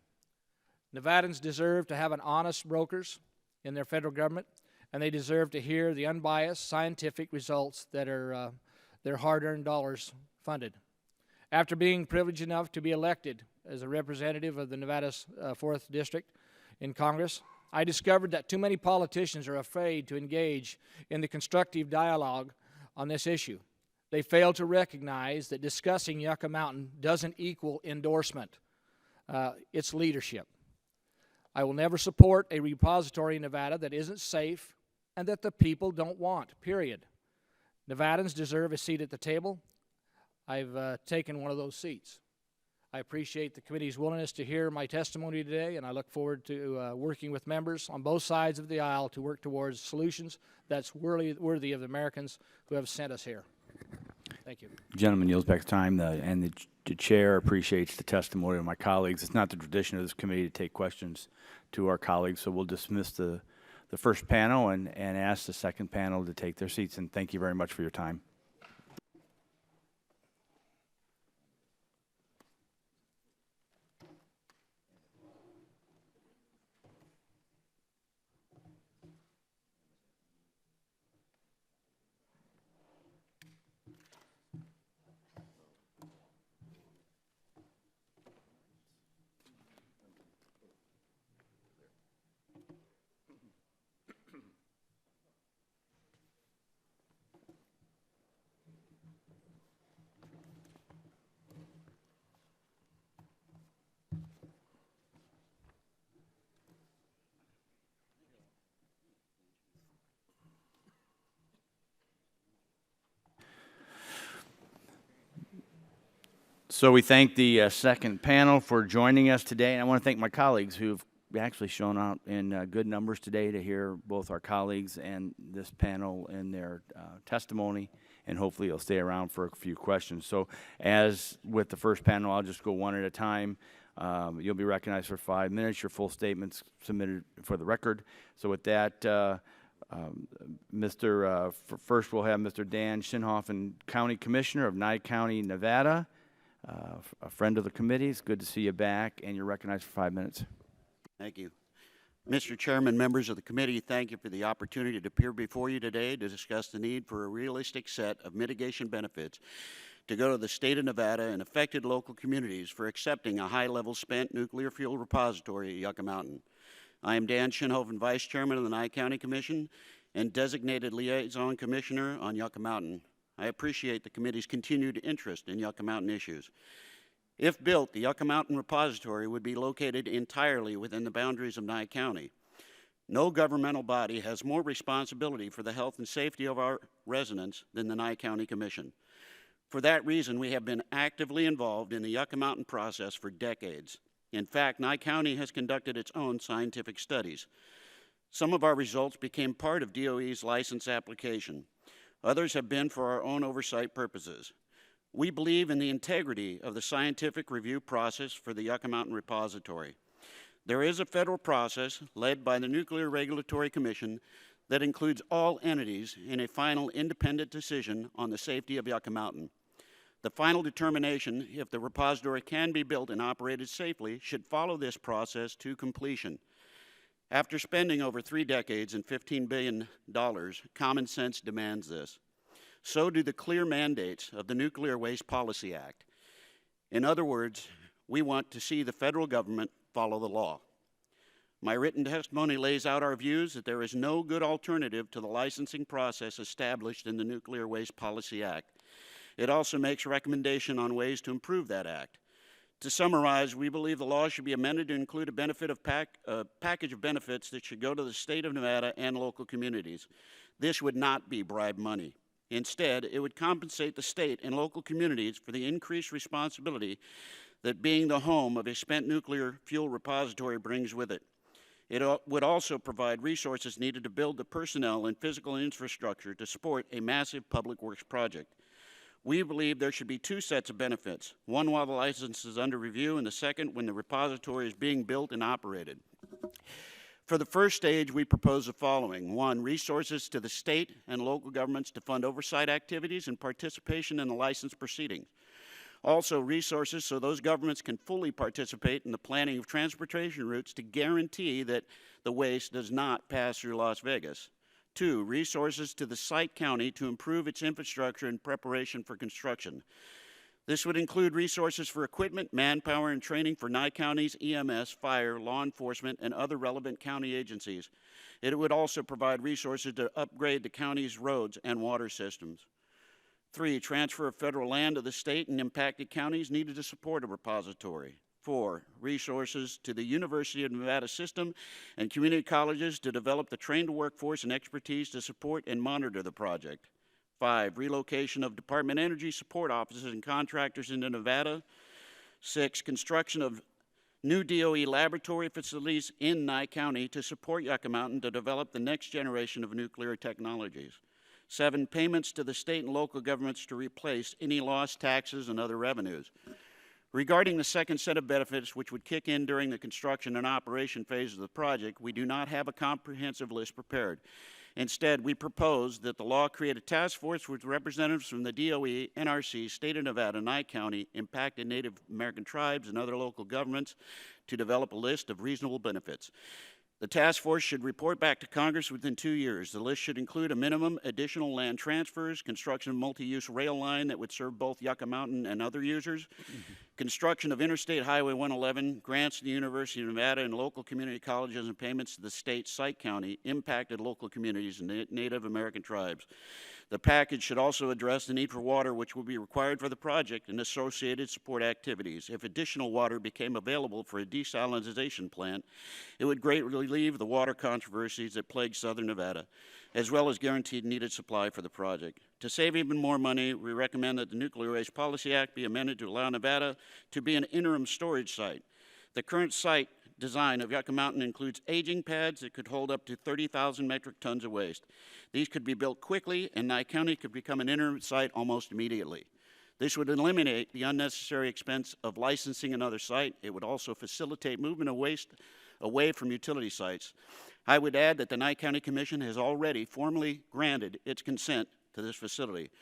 Nevadans deserve to have an honest brokers in their federal government, and they deserve to hear the unbiased scientific results that are their hard-earned dollars funded. After being privileged enough to be elected as a representative of the Nevada's 4th District in Congress, I discovered that too many politicians are afraid to engage in the constructive dialogue on this issue. They fail to recognize that discussing Yucca Mountain doesn't equal endorsement. It's leadership. I will never support a repository in Nevada that isn't safe and that the people don't want, period. Nevadans deserve a seat at the table. I've taken one of those seats. I appreciate the committee's willingness to hear my testimony today, and I look forward to working with members on both sides of the aisle to work towards solutions that's worthy of the Americans who have sent us here. Thank you. Gentleman yields back time, and the chair appreciates the testimony of my colleagues. It's not the tradition of this committee to take questions to our colleagues, so we'll dismiss the first panel and ask the second panel to take their seats, and thank you very much for your time. So we thank the second panel for joining us today, and I want to thank my colleagues who've actually shown out in good numbers today to hear both our colleagues and this panel in their testimony, and hopefully you'll stay around for a few questions. So as with the first panel, I'll just go one at a time. You'll be recognized for 5 minutes. Your full statements submitted for the record. So with that, first we'll have Mr. Dan Shinhoffen, County Commissioner of Nye County, Nevada. A friend of the committee. It's good to see you back, and you're recognized for 5 minutes. Thank you. Mr. Chairman, members of the committee, thank you for the opportunity to appear before you today to discuss the need for a realistic set of mitigation benefits to go to the state of Nevada and affected local communities for accepting a high-level spent nuclear fuel repository at Yucca Mountain. I am Dan Shinhoffen, Vice Chairman of the Nye County Commission and designated Liaison Commissioner on Yucca Mountain. I appreciate the committee's continued interest in Yucca Mountain issues. If built, the Yucca Mountain Repository would be located entirely within the boundaries of Nye County. No governmental body has more responsibility for the health and safety of our residents than the Nye County Commission. For that reason, we have been actively involved in the Yucca Mountain process for decades. In fact, Nye County has conducted its own scientific studies. Some of our results became part of DOE's license application. Others have been for our own oversight purposes. We believe in the integrity of the scientific review process for the Yucca Mountain Repository. There is a federal process led by the Nuclear Regulatory Commission that includes all entities in a final independent decision on the safety of Yucca Mountain. The final determination if the repository can be built and operated safely should follow this process to completion. After spending over 3 decades and $15 billion, common sense demands this. So do the clear mandates of the Nuclear Waste Policy Act. In other words, we want to see the federal government follow the law. My written testimony lays out our views that there is no good alternative to the licensing process established in the Nuclear Waste Policy Act. It also makes a recommendation on ways to improve that act. To summarize, we believe the law should be amended to include a package of benefits that should go to the state of Nevada and local communities. This would not be bribe money. Instead, it would compensate the state and local communities for the increased responsibility that being the home of a spent nuclear fuel repository brings with it. It would also provide resources needed to build the personnel and physical infrastructure to support a massive public works project. We believe there should be 2 sets of benefits, one while the license is under review and the second when the repository is being built and operated. For the first stage, we propose the following. 1, resources to the state and local governments to fund oversight activities and participation in the license proceedings. Also, resources so those governments can fully participate in the planning of transportation routes to guarantee that the waste does not pass through Las Vegas. 2, resources to the site county to improve its infrastructure in preparation for construction. This would include resources for equipment, manpower, and training for Nye County's EMS, fire, law enforcement, and other relevant county agencies. It would also provide resources to upgrade the county's roads and water systems. 3, transfer of federal land to the state and impacted counties needed to support a repository. 4, resources to the University of Nevada system and community colleges to develop the trained workforce and expertise to support and monitor the project. 5, relocation of Department of Energy support offices and contractors into Nevada. 6, construction of new DOE laboratory facilities in Nye County to support Yucca Mountain to develop the next generation of nuclear technologies. 7, payments to the state and local governments to replace any lost taxes and other revenues. Regarding the second set of benefits, which would kick in during the construction and operation phase of the project, we do not have a comprehensive list prepared. Instead, we propose that the law create a task force with representatives from the DOE, NRC, State of Nevada, Nye County, impacted Native American tribes, and other local governments to develop a list of reasonable benefits. The task force should report back to Congress within 2 years. The list should include a minimum additional land transfers, construction of multi-use rail line that would serve both Yucca Mountain and other users, construction of Interstate Highway 111, grants to the University of Nevada and local community colleges, and payments to the state, site county, impacted local communities and Native American tribes. The package should also address the need for water, which will be required for the project and associated support activities. If additional water became available for a desalinization plant, it would greatly relieve the water controversies that plague southern Nevada, as well as guaranteed needed supply for the project. To save even more money, we recommend that the Nuclear Waste Policy Act be amended to allow Nevada to be an interim storage site. The current site design of Yucca Mountain includes aging pads that could hold up to 30,000 metric tons of waste. These could be built quickly, and Nye County could become an interim site almost immediately. This would eliminate the unnecessary expense of licensing another site. It would also facilitate movement of waste away from utility sites. I would add that the Nye County Commission has already formally granted its consent to this facility.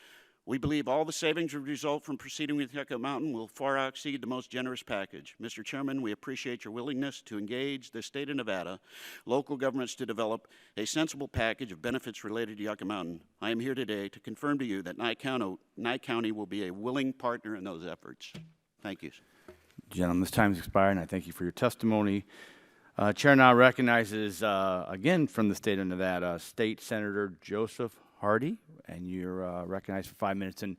We believe all the savings would result from proceeding with Yucca Mountain will far exceed the most generous package. Mr. Chairman, we appreciate your willingness to engage the state of Nevada, local governments to develop a sensible package of benefits related to Yucca Mountain. I am here today to confirm to you that Nye County will be a willing partner in those efforts. Thank you. Gentlemen, this time has expired, and I thank you for your testimony. Chair now recognizes, again from the state of Nevada, State Senator Joseph Hardy, and you're recognized for 5 minutes. And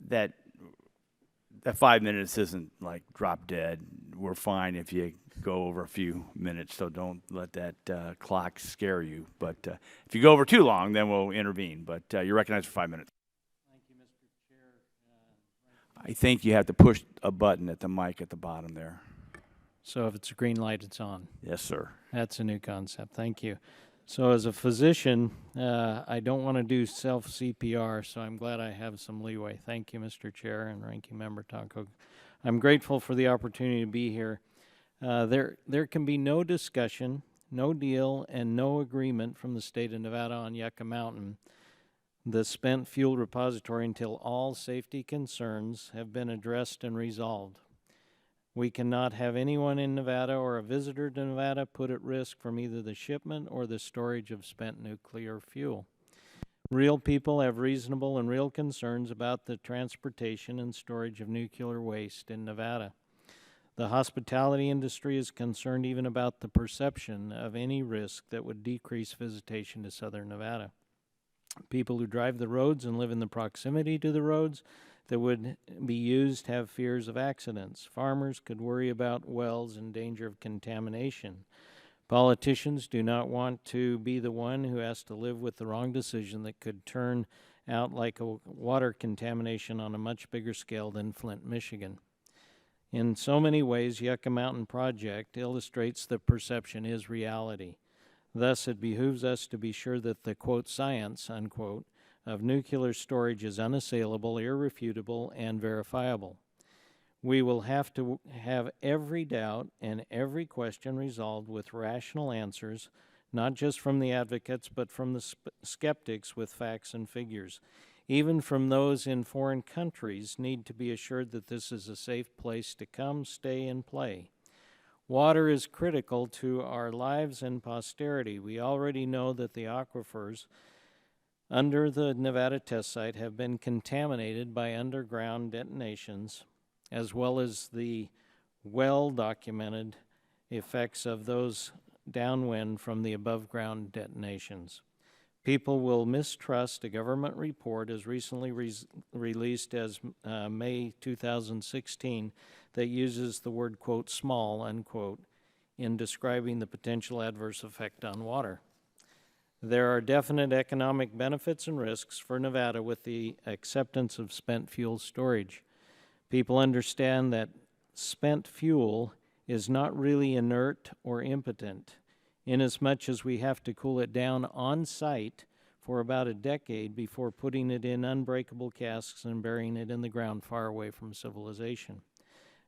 that 5 minutes isn't like drop dead. We're fine if you go over a few minutes, so don't let that clock scare you. But if you go over too long, then we'll intervene. But you're recognized for 5 minutes. Thank you, Mr. Chair. I think you have to push a button at the mic at the bottom there. So if it's a green light, it's on. Yes, sir. That's a new concept. Thank you. So as a physician, I don't want to do self-CPR, so I'm glad I have some leeway. Thank you, Mr. Chair and Ranking Member Tonko. I'm grateful for the opportunity to be here. There can be no discussion, no deal, and no agreement from the state of Nevada on Yucca Mountain, the spent fuel repository, until all safety concerns have been addressed and resolved. We cannot have anyone in Nevada or a visitor to Nevada put at risk from either the shipment or the storage of spent nuclear fuel. Real people have reasonable and real concerns about the transportation and storage of nuclear waste in Nevada. The hospitality industry is concerned even about the perception of any risk that would decrease visitation to southern Nevada. People who drive the roads and live in the proximity to the roads that would be used have fears of accidents. Farmers could worry about wells and danger of contamination. Politicians do not want to be the one who has to live with the wrong decision that could turn out like a water contamination on a much bigger scale than Flint, Michigan. In so many ways, Yucca Mountain Project illustrates that perception is reality. Thus, it behooves us to be sure that the, quote, science, unquote, of nuclear storage is unassailable, irrefutable, and verifiable. We will have to have every doubt and every question resolved with rational answers, not just from the advocates, but from the skeptics with facts and figures. Even from those in foreign countries need to be assured that this is a safe place to come, stay, and play. Water is critical to our lives and posterity. We already know that the aquifers under the Nevada test site have been contaminated by underground detonations, as well as the well-documented effects of those downwind from the above-ground detonations. People will mistrust a government report as recently released as May 2016 that uses the word, quote, small, unquote, in describing the potential adverse effect on water. There are definite economic benefits and risks for Nevada with the acceptance of spent fuel storage. People understand that spent fuel is not really inert or impotent, inasmuch as we have to cool it down on site for about a decade before putting it in unbreakable casks and burying it in the ground far away from civilization.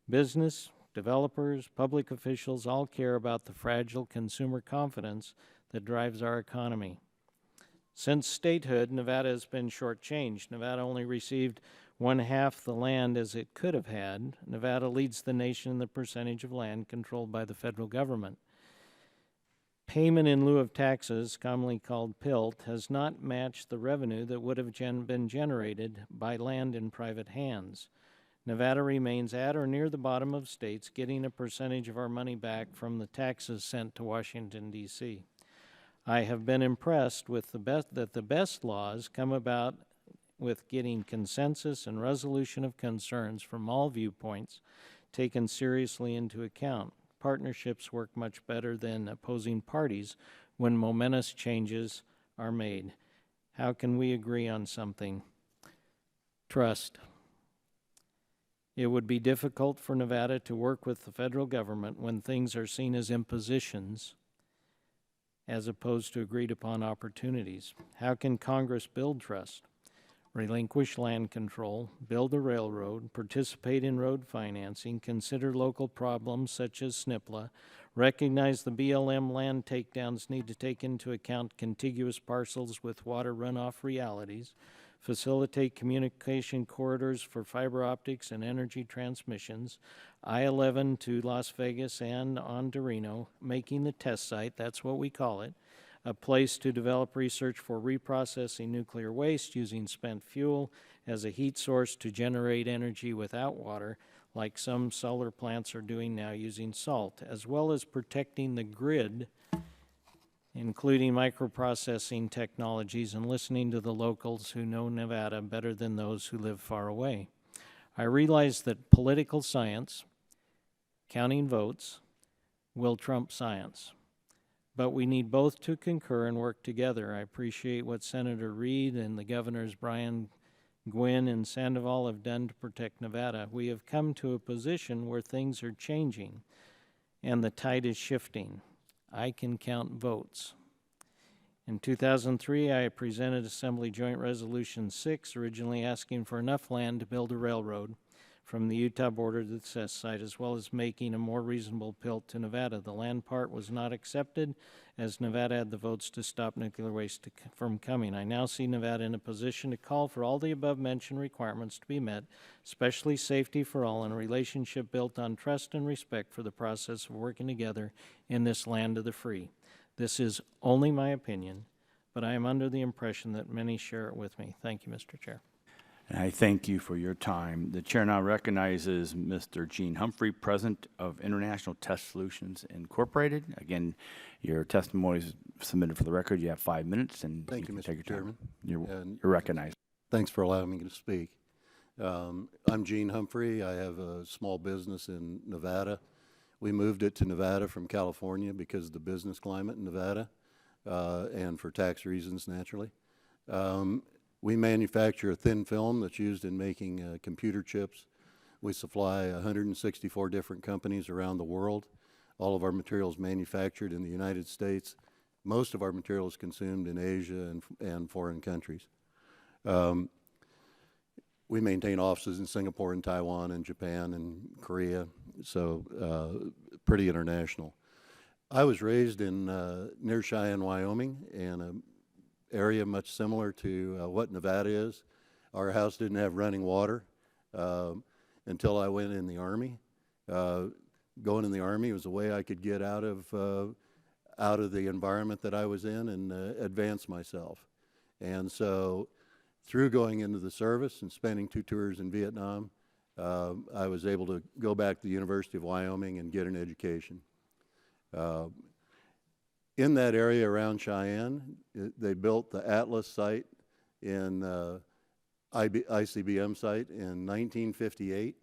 Business, developers, public officials all care about the fragile consumer confidence that drives our economy. Since statehood, Nevada has been shortchanged. Nevada only received 1/2 the land as it could have had. Nevada leads the nation in the percentage of land controlled by the federal government. Payment in lieu of taxes, commonly called PILT, has not matched the revenue that would have been generated by land in private hands. Nevada remains at or near the bottom of states, getting a percentage of our money back from the taxes sent to Washington, D.C. I have been impressed with that the best laws come about with getting consensus and resolution of concerns from all viewpoints taken seriously into account. Partnerships work much better than opposing parties when momentous changes are made. How can we agree on something? Trust. It would be difficult for Nevada to work with the federal government when things are seen as impositions as opposed to agreed upon opportunities. How can Congress build trust? Relinquish land control, build a railroad, participate in road financing, consider local problems such as SNPLA, recognize the BLM land takedowns need to take into account contiguous parcels with water runoff realities, facilitate communication corridors for fiber optics and energy transmissions, I-11 to Las Vegas and on to Reno, making the test site, that's what we call it, a place to develop research for reprocessing nuclear waste using spent fuel as a heat source to generate energy without water, like some solar plants are doing now using salt, as well as protecting the grid, including microprocessing technologies and listening to the locals who know Nevada better than those who live far away. I realize that political science, counting votes, will trump science. But we need both to concur and work together. I appreciate what Senator Reed and the governors Brian Gwynn and Sandoval have done to protect Nevada. We have come to a position where things are changing and the tide is shifting. I can count votes. In 2003, I presented Assembly Joint Resolution 6, originally asking for enough land to build a railroad from the Utah border to the test site, as well as making a more reasonable PILT to Nevada. The land part was not accepted, as Nevada had the votes to stop nuclear waste from coming. I now see Nevada in a position to call for all the above-mentioned requirements to be met, especially safety for all and a relationship built on trust and respect for the process of working together in this land of the free. This is only my opinion, but I am under the impression that many share it with me. Thank you, Mr. Chair. And I thank you for your time. The chair now recognizes Mr. Gene Humphrey, President of International Test Solutions Incorporated. Again, your testimony is submitted for the record. You have 5 minutes, and Thank you, can Mr. take your time. Chairman. You're recognized. Thanks for allowing me to speak. I'm Gene Humphrey. I have a small business in Nevada. We moved it to Nevada from California because of the business climate in Nevada and for tax reasons, naturally. We manufacture a thin film that's used in making computer chips. We supply 164 different companies around the world. All of our materials manufactured in the United States. Most of our material is consumed in Asia and foreign countries. We maintain offices in Singapore and Taiwan and Japan and Korea, so pretty international. I was raised in near Cheyenne, Wyoming, in an area much similar to what Nevada is. Our house didn't have running water until I went in the Army. Going in the Army was a way I could get out of the environment that I was in and advance myself. And so through going into the service and spending 2 tours in Vietnam, I was able to go back to the University of Wyoming and get an education. In that area around Cheyenne, they built the Atlas site in ICBM site in 1958,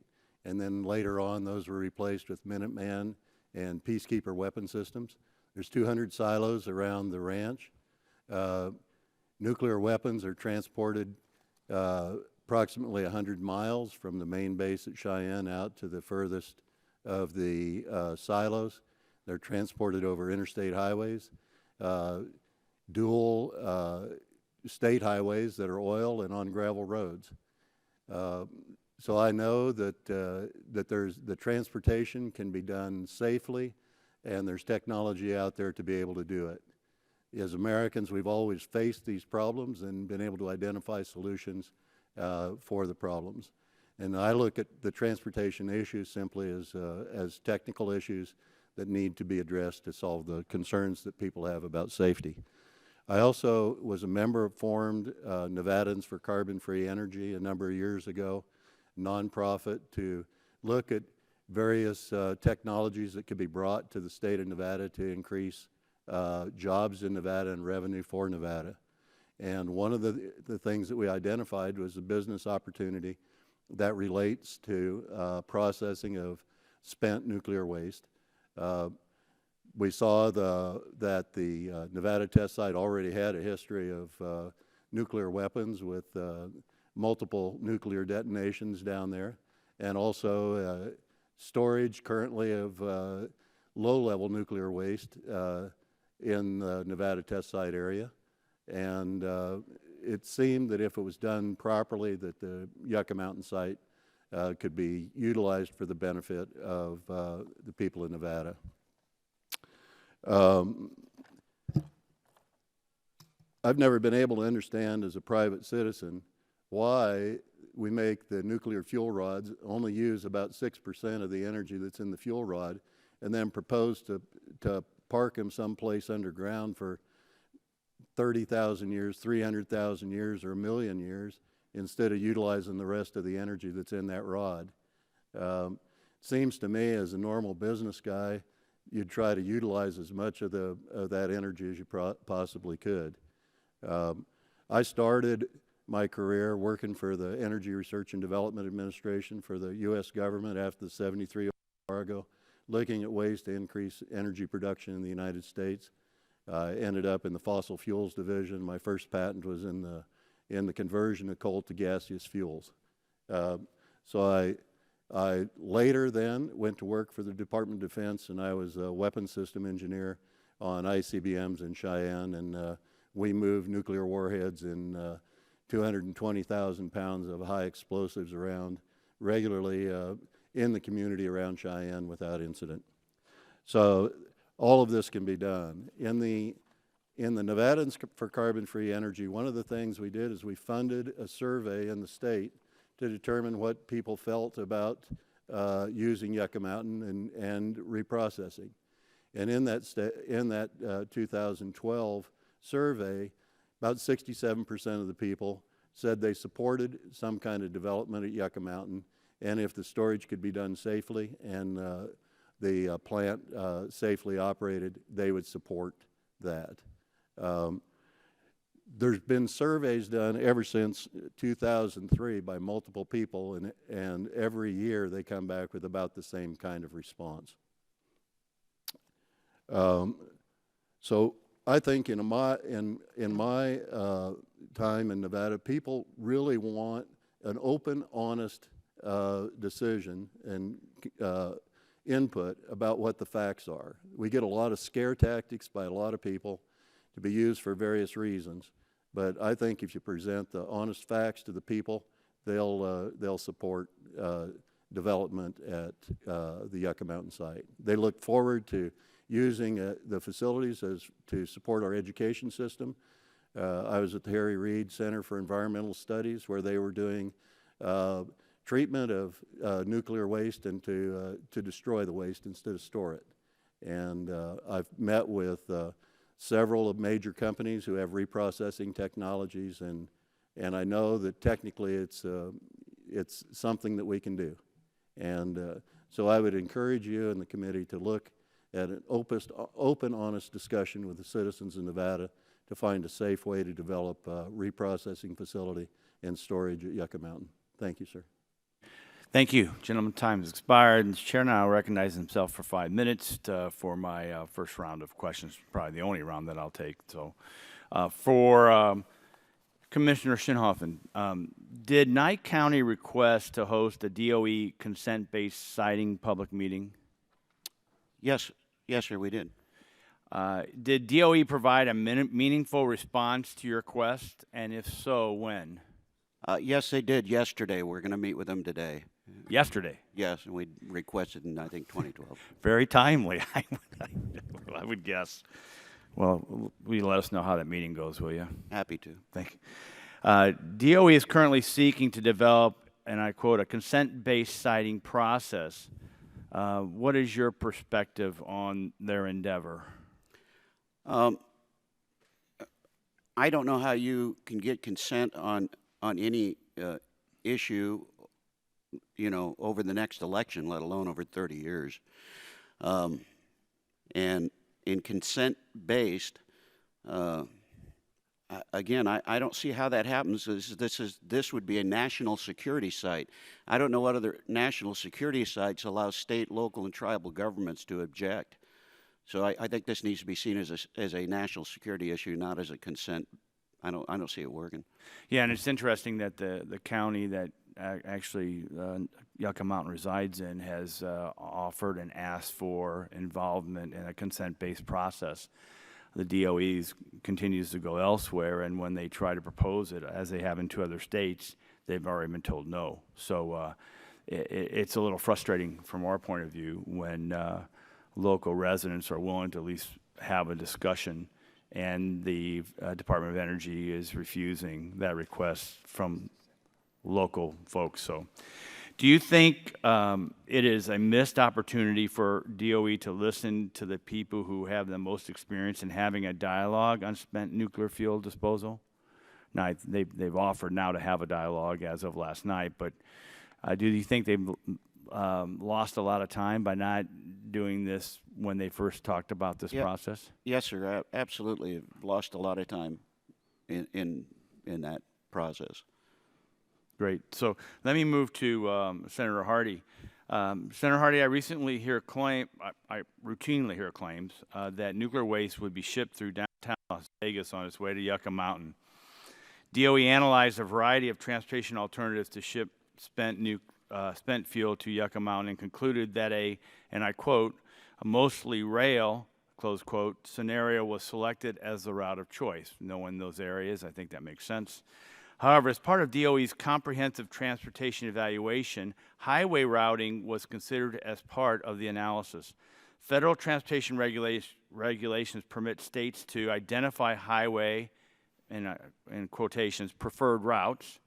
and then later on those were replaced with Minuteman and Peacekeeper weapon systems. There's 200 silos around the ranch. Nuclear weapons are transported approximately 100 miles from the main base at Cheyenne out to the furthest of the silos. They're transported over interstate highways, dual state highways that are oil and on gravel roads. So I know that the transportation can be done safely, and there's technology out there to be able to do it. As Americans, we've always faced these problems and been able to identify solutions for the problems. And I look at the transportation issues simply as technical issues that need to be addressed to solve the concerns that people have about safety. I also was a member, formed Nevadans for Carbon-Free Energy a number of years ago, nonprofit to look at various technologies that could be brought to the state of Nevada to increase jobs in Nevada and revenue for Nevada. And one of the things that we identified was a business opportunity that relates to processing of spent nuclear waste. We saw that the Nevada test site already had a history of nuclear weapons with multiple nuclear detonations down there, and also storage currently of low-level nuclear waste in the Nevada test site area. And it seemed that if it was done properly, that the Yucca Mountain site could be utilized for the benefit of the people of Nevada. I've never been able to understand as a private citizen why we make the nuclear fuel rods only use about 6% of the energy that's in the fuel rod, and then propose to park them someplace underground for 30,000 years, 300,000 years, or 1,000,000 years, instead of utilizing the rest of the energy that's in that rod. Seems to me, as a normal business guy, you'd try to utilize as much of that energy as you possibly could. I started my career working for the Energy Research and Development Administration for the U.S. government after the 73 embargo, looking at ways to increase energy production in the United States. Ended up in the fossil fuels division. My first patent was in the conversion of coal to gaseous fuels. So I later then went to work for the Department of Defense, and I was a weapons system engineer on ICBMs in Cheyenne, and we move nuclear warheads and 220,000 pounds of high explosives around regularly in the community around Cheyenne without incident. So all of this can be done. In the Nevadans for Carbon-Free Energy, one of the things we did is we funded a survey in the state to determine what people felt about using Yucca Mountain and reprocessing. And in that 2012 survey, about 67% of the people said they supported some kind of development at Yucca Mountain, and if the storage could be done safely and the plant safely operated, they would support that. There's been surveys done ever since 2003 by multiple people, and every year they come back with about the same kind of response. So I think in my time in Nevada, people really want an open, honest decision and input about what the facts are. We get a lot of scare tactics by a lot of people to be used for various reasons, but I think if you present the honest facts to the people, they'll support development at the Yucca Mountain site. They look forward to using the facilities to support our education system. I was at the Harry Reid Center for Environmental Studies, where they were doing treatment of nuclear waste and to destroy the waste instead of store it. And I've met with several of major companies who have reprocessing technologies, and I know that technically it's something that we can do. And so I would encourage you and the committee to look at an open, honest discussion with the citizens in Nevada to find a safe way to develop a reprocessing facility and storage at Yucca Mountain. Thank you, sir. Thank you. Gentleman, time has expired. And the chair now recognizes himself for 5 minutes for my first round of questions, probably the only round that I'll take. So for Commissioner Shinhoffen, did Nye County request to host a DOE consent-based siting public meeting? Yes, sir, we did. Did DOE provide a meaningful response to your request? And if so, when? Yes, they did yesterday. We're going to meet with them today. Yesterday. Yes, and we requested in, I think, 2012. Very timely, I would guess. Well, will you let us know how that meeting goes, will you? Happy to. Thank you. DOE is currently seeking to develop, and I quote, a consent-based siting process. What is your perspective on their endeavor? I don't know how you can get consent on any issue, you know, over the next election, let alone over 30 years. And in consent-based, again, I don't see how that happens. This would be a national security site. I don't know what other national security sites allow state, local, and tribal governments to object. So I think this needs to be seen as a national security issue, not as a consent. I don't see it working. Yeah, and it's interesting that the county that actually Yucca Mountain resides in has offered and asked for involvement in a consent-based process. The DOE continues to go elsewhere, and when they try to propose it, as they have in 2 other states, they've already been told no. So it's a little frustrating from our point of view when local residents are willing to at least have a discussion, and the Department of Energy is refusing that request from local folks. So do you think it is a missed opportunity for DOE to listen to the people who have the most experience in having a dialogue on spent nuclear fuel disposal? Now, they've offered now to have a dialogue as of last night, but do you think they've lost a lot of time by not doing this when they first talked about this process? Yes, sir, absolutely. Lost a lot of time in that process. Great. So let me move to Senator Hardy. Senator Hardy, I routinely hear claims that nuclear waste would be shipped through downtown Las Vegas on its way to Yucca Mountain. DOE analyzed a variety of transportation alternatives to ship spent fuel to Yucca Mountain and concluded that and I quote, a mostly rail, close quote, scenario was selected as the route of choice. Knowing those areas, I think that makes sense. However, as part of DOE's comprehensive transportation evaluation, highway routing was considered as part of the analysis. Federal transportation regulations permit states to identify highway, in quotations, preferred routes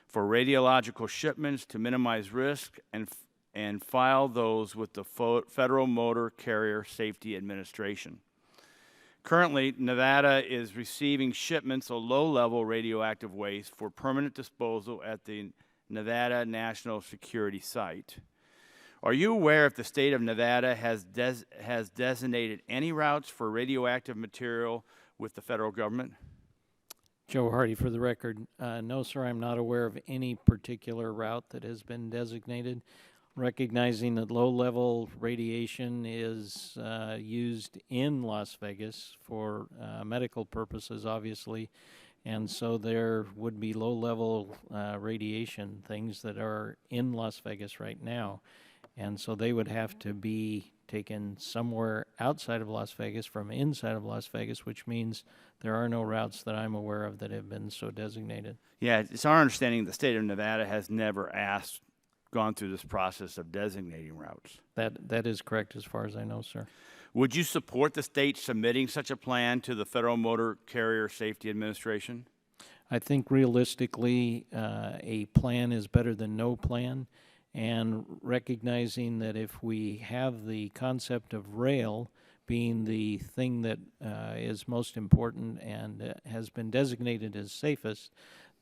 for radiological shipments to minimize risk and file those with the Federal Motor Carrier Safety Administration. Currently, Nevada is receiving shipments of low-level radioactive waste for permanent disposal at the Nevada National Security Site. Are you aware if the state of Nevada has designated any routes for radioactive material with the federal government? Joe Hardy, for the record. No, sir, I'm not aware of any particular route that has been designated. Recognizing that low-level radiation is used in Las Vegas for medical purposes, obviously, and so there would be low-level radiation things that are in Las Vegas right now, and so they would have to be taken somewhere outside of Las Vegas from inside of Las Vegas, which means there are no routes that I'm aware of that have been so designated. Yeah, it's our understanding the state of Nevada has never gone through this process of designating routes. That is correct as far as I know, sir. Would you support the state submitting such a plan to the Federal Motor Carrier Safety Administration? I think realistically, a plan is better than no plan, and recognizing that if we have the concept of rail being the thing that is most important and has been designated as safest,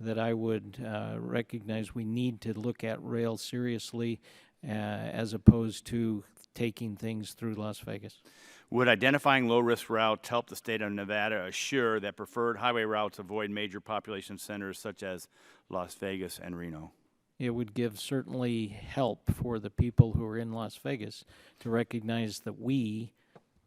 that I would recognize we need to look at rail seriously as opposed to taking things through Las Vegas. Would identifying low-risk routes help the state of Nevada assure that preferred highway routes avoid major population centers such as Las Vegas and Reno? It would give certainly help for the people who are in Las Vegas to recognize that we,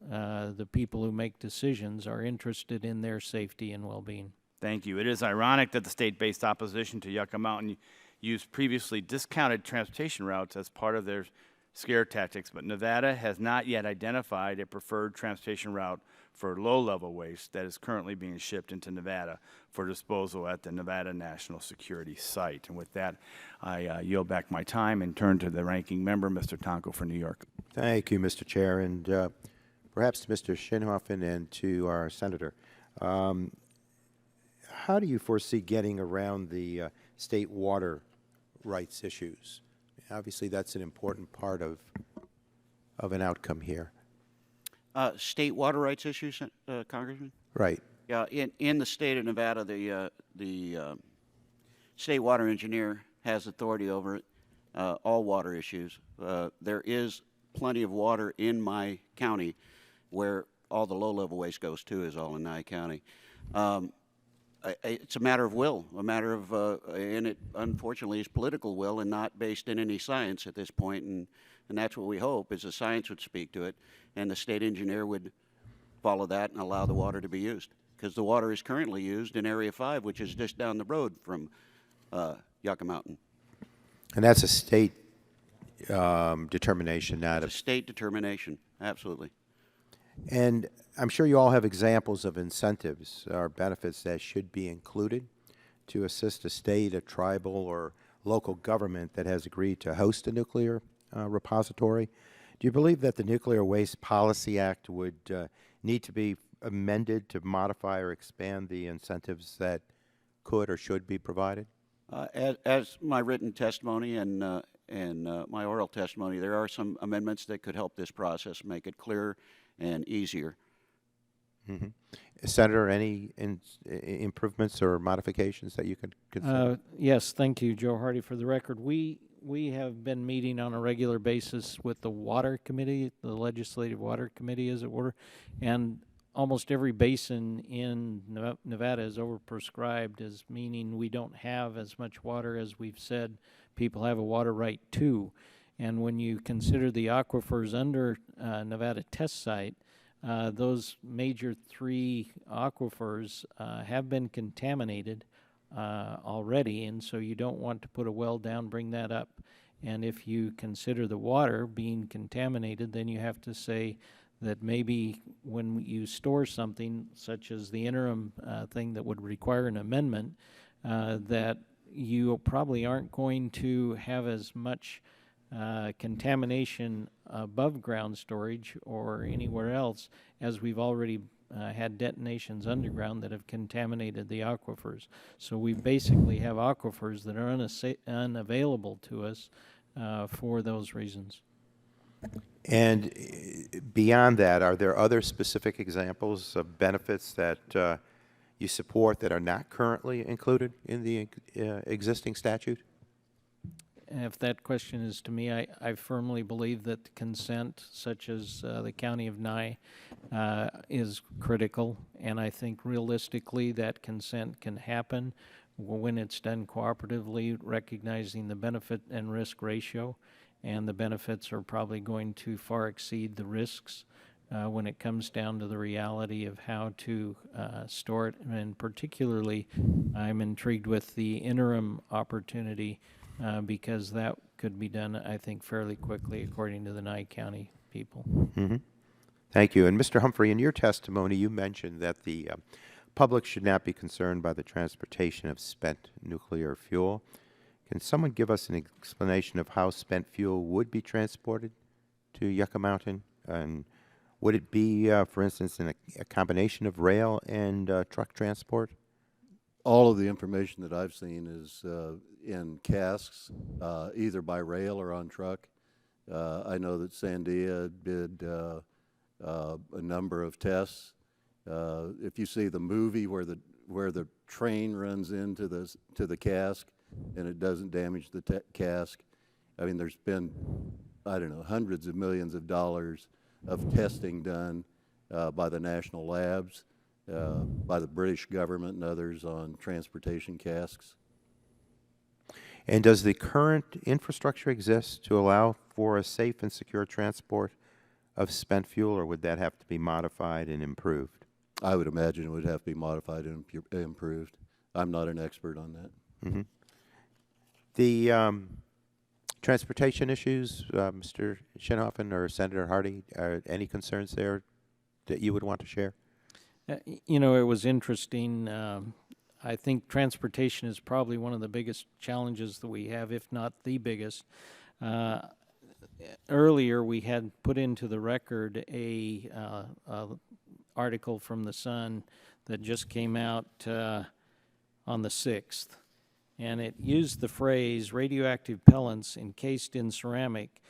the people who make decisions, are interested in their safety and well-being. Thank you. It is ironic that the state-based opposition to Yucca Mountain used previously discounted transportation routes as part of their scare tactics, but Nevada has not yet identified a preferred transportation route for low-level waste that is currently being shipped into Nevada for disposal at the Nevada National Security Site. And with that, I yield back my time and turn to the ranking member, Mr. Tonko for New York. Thank you, Mr. Chair, and perhaps to Mr. Shinhoffen and to our senator. How do you foresee getting around the state water rights issues? Obviously, that's an important part of an outcome here. State water rights issues, Congressman? Right. Yeah, in the state of Nevada, the state water engineer has authority over all water issues. There is plenty of water in my county where all the low-level waste goes to, is all in Nye County. It's a matter of will, and it unfortunately is political will and not based in any science at this point, and that's what we hope, is the science would speak to it, and the state engineer would follow that and allow the water to be used. Because the water is currently used in Area 5, which is just down the road from Yucca Mountain. And that's a state determination, not It's a state determination, absolutely. And I'm sure you all have examples of incentives or benefits that should be included to assist a state, a tribal, or local government that has agreed to host a nuclear repository. Do you believe that the Nuclear Waste Policy Act would need to be amended to modify or expand the incentives that could or should be provided? As my written testimony and my oral testimony, there are some amendments that could help this process, make it clearer and easier. Mm-hmm. Senator, any improvements or modifications that you could consider? Yes, thank you, Joe Hardy. For the record, we have been meeting on a regular basis with the Water Committee, the Legislative Water Committee, as it were, and almost every basin in Nevada is overprescribed, as meaning we don't have as much water as we've said people have a water right to. And when you consider the aquifers under Nevada Test Site, those major three aquifers have been contaminated already, and so you don't want to put a well down, bring that up. And if you consider the water being contaminated, then you have to say that maybe when you store something such as the interim thing that would require an amendment, that you probably aren't going to have as much contamination above ground storage or anywhere else, as we've already had detonations underground that have contaminated the aquifers. So we basically have aquifers that are unavailable to us for those reasons. And beyond that, are there other specific examples of benefits that you support that are not currently included in the existing statute? If that question is to me, I firmly believe that consent, such as the County of Nye, is critical, and I think realistically that consent can happen when it's done cooperatively, recognizing the benefit and risk ratio, and the benefits are probably going to far exceed the risks when it comes down to the reality of how to store it. And particularly, I'm intrigued with the interim opportunity because that could be done, I think, fairly quickly, according to the Nye County people. Mm-hmm. Thank you. And Mr. Humphrey, in your testimony, you mentioned that the public should not be concerned by the transportation of spent nuclear fuel. Can someone give us an explanation of how spent fuel would be transported to Yucca Mountain? And would it be, for instance, in a combination of rail and truck transport? All of the information that I've seen is in casks, either by rail or on truck. I know that Sandia did a number of tests. If you see the movie where the train runs into the cask and it doesn't damage the cask, I mean, there's been, I don't know, hundreds of millions of dollars of testing done by the national labs, by the British government and others on transportation casks. And does the current infrastructure exist to allow for a safe and secure transport of spent fuel, or would that have to be modified and improved? I would imagine it would have to be modified and improved. I'm not an expert on that. Mm-hmm. The transportation issues, Mr. Shinhoffen or Senator Hardy, are any concerns there that you would want to share? You know, it was interesting. I think transportation is probably one of the biggest challenges that we have, if not the biggest. Earlier, we had put into the record a article from the Sun that just came out on the 6th, and it used the phrase radioactive pellets encased in ceramic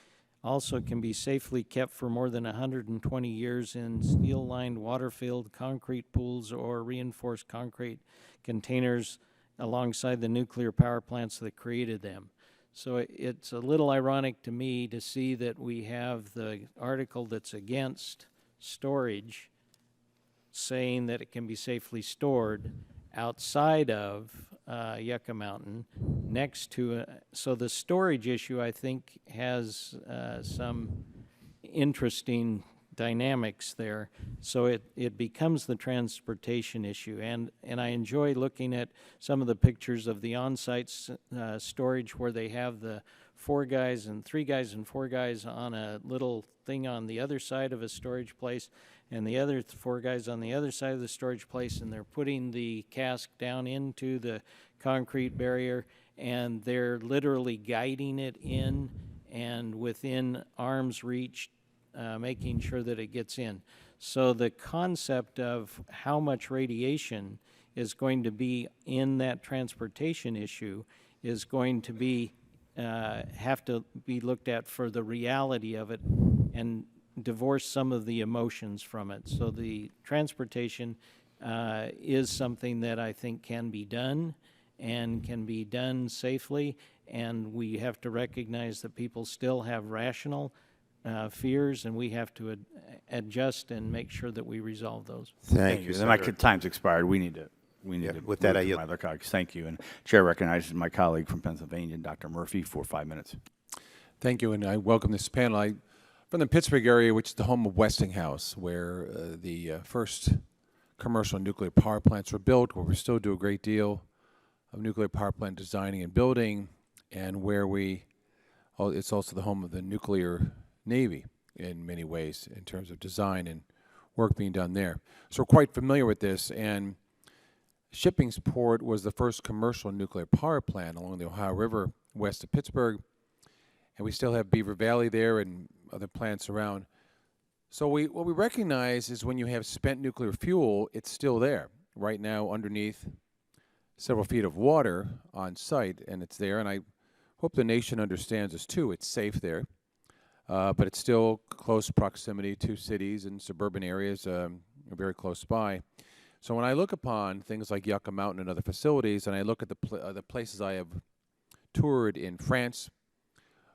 also can be safely kept for more than 120 years in steel-lined water-filled concrete pools or reinforced concrete containers alongside the nuclear power plants that created them. So it's a little ironic to me to see that we have the article that's against storage saying that it can be safely stored outside of Yucca Mountain next to so the storage issue, I think, has some interesting dynamics there. So it becomes the transportation issue, and I enjoy looking at some of the pictures of the on-site storage where they have the 4 guys and 3 guys and 4 guys on a little thing on the other side of a storage place, and the other 4 guys on the other side of the storage place, and they're putting the cask down into the concrete barrier, and they're literally guiding it in and within arm's reach, making sure that it gets in. So the concept of how much radiation is going to be in that transportation issue is going to be have to be looked at for the reality of it and divorce some of the emotions from it. So the transportation is something that I think can be done and can be done safely, and we have to recognize that people still have rational fears, and we have to adjust and make sure that we resolve those. Thank you, And my Senator. time's expired. We need to with that, I move to yield. my other colleagues. Thank you. And Chair recognizes my colleague from Pennsylvania, Dr. Murphy, for 5 minutes. Thank you, and I welcome this panel. I'm from the Pittsburgh area, which is the home of Westinghouse, where the first commercial nuclear power plants were built, where we still do a great deal of nuclear power plant designing and building, and where it's also the home of the nuclear Navy. in many ways in terms of design and work being done there. So we're quite familiar with this, and Shippingsport was the first commercial nuclear power plant along the Ohio River west of Pittsburgh, and we still have Beaver Valley there and other plants around. So what we recognize is when you have spent nuclear fuel, it's still there. Right now, underneath several feet of water on site, and it's there, and I hope the nation understands this too. It's safe there, but it's still close proximity to cities and suburban areas very close by. So when I look upon things like Yucca Mountain and other facilities, and I look at the places I have toured in France,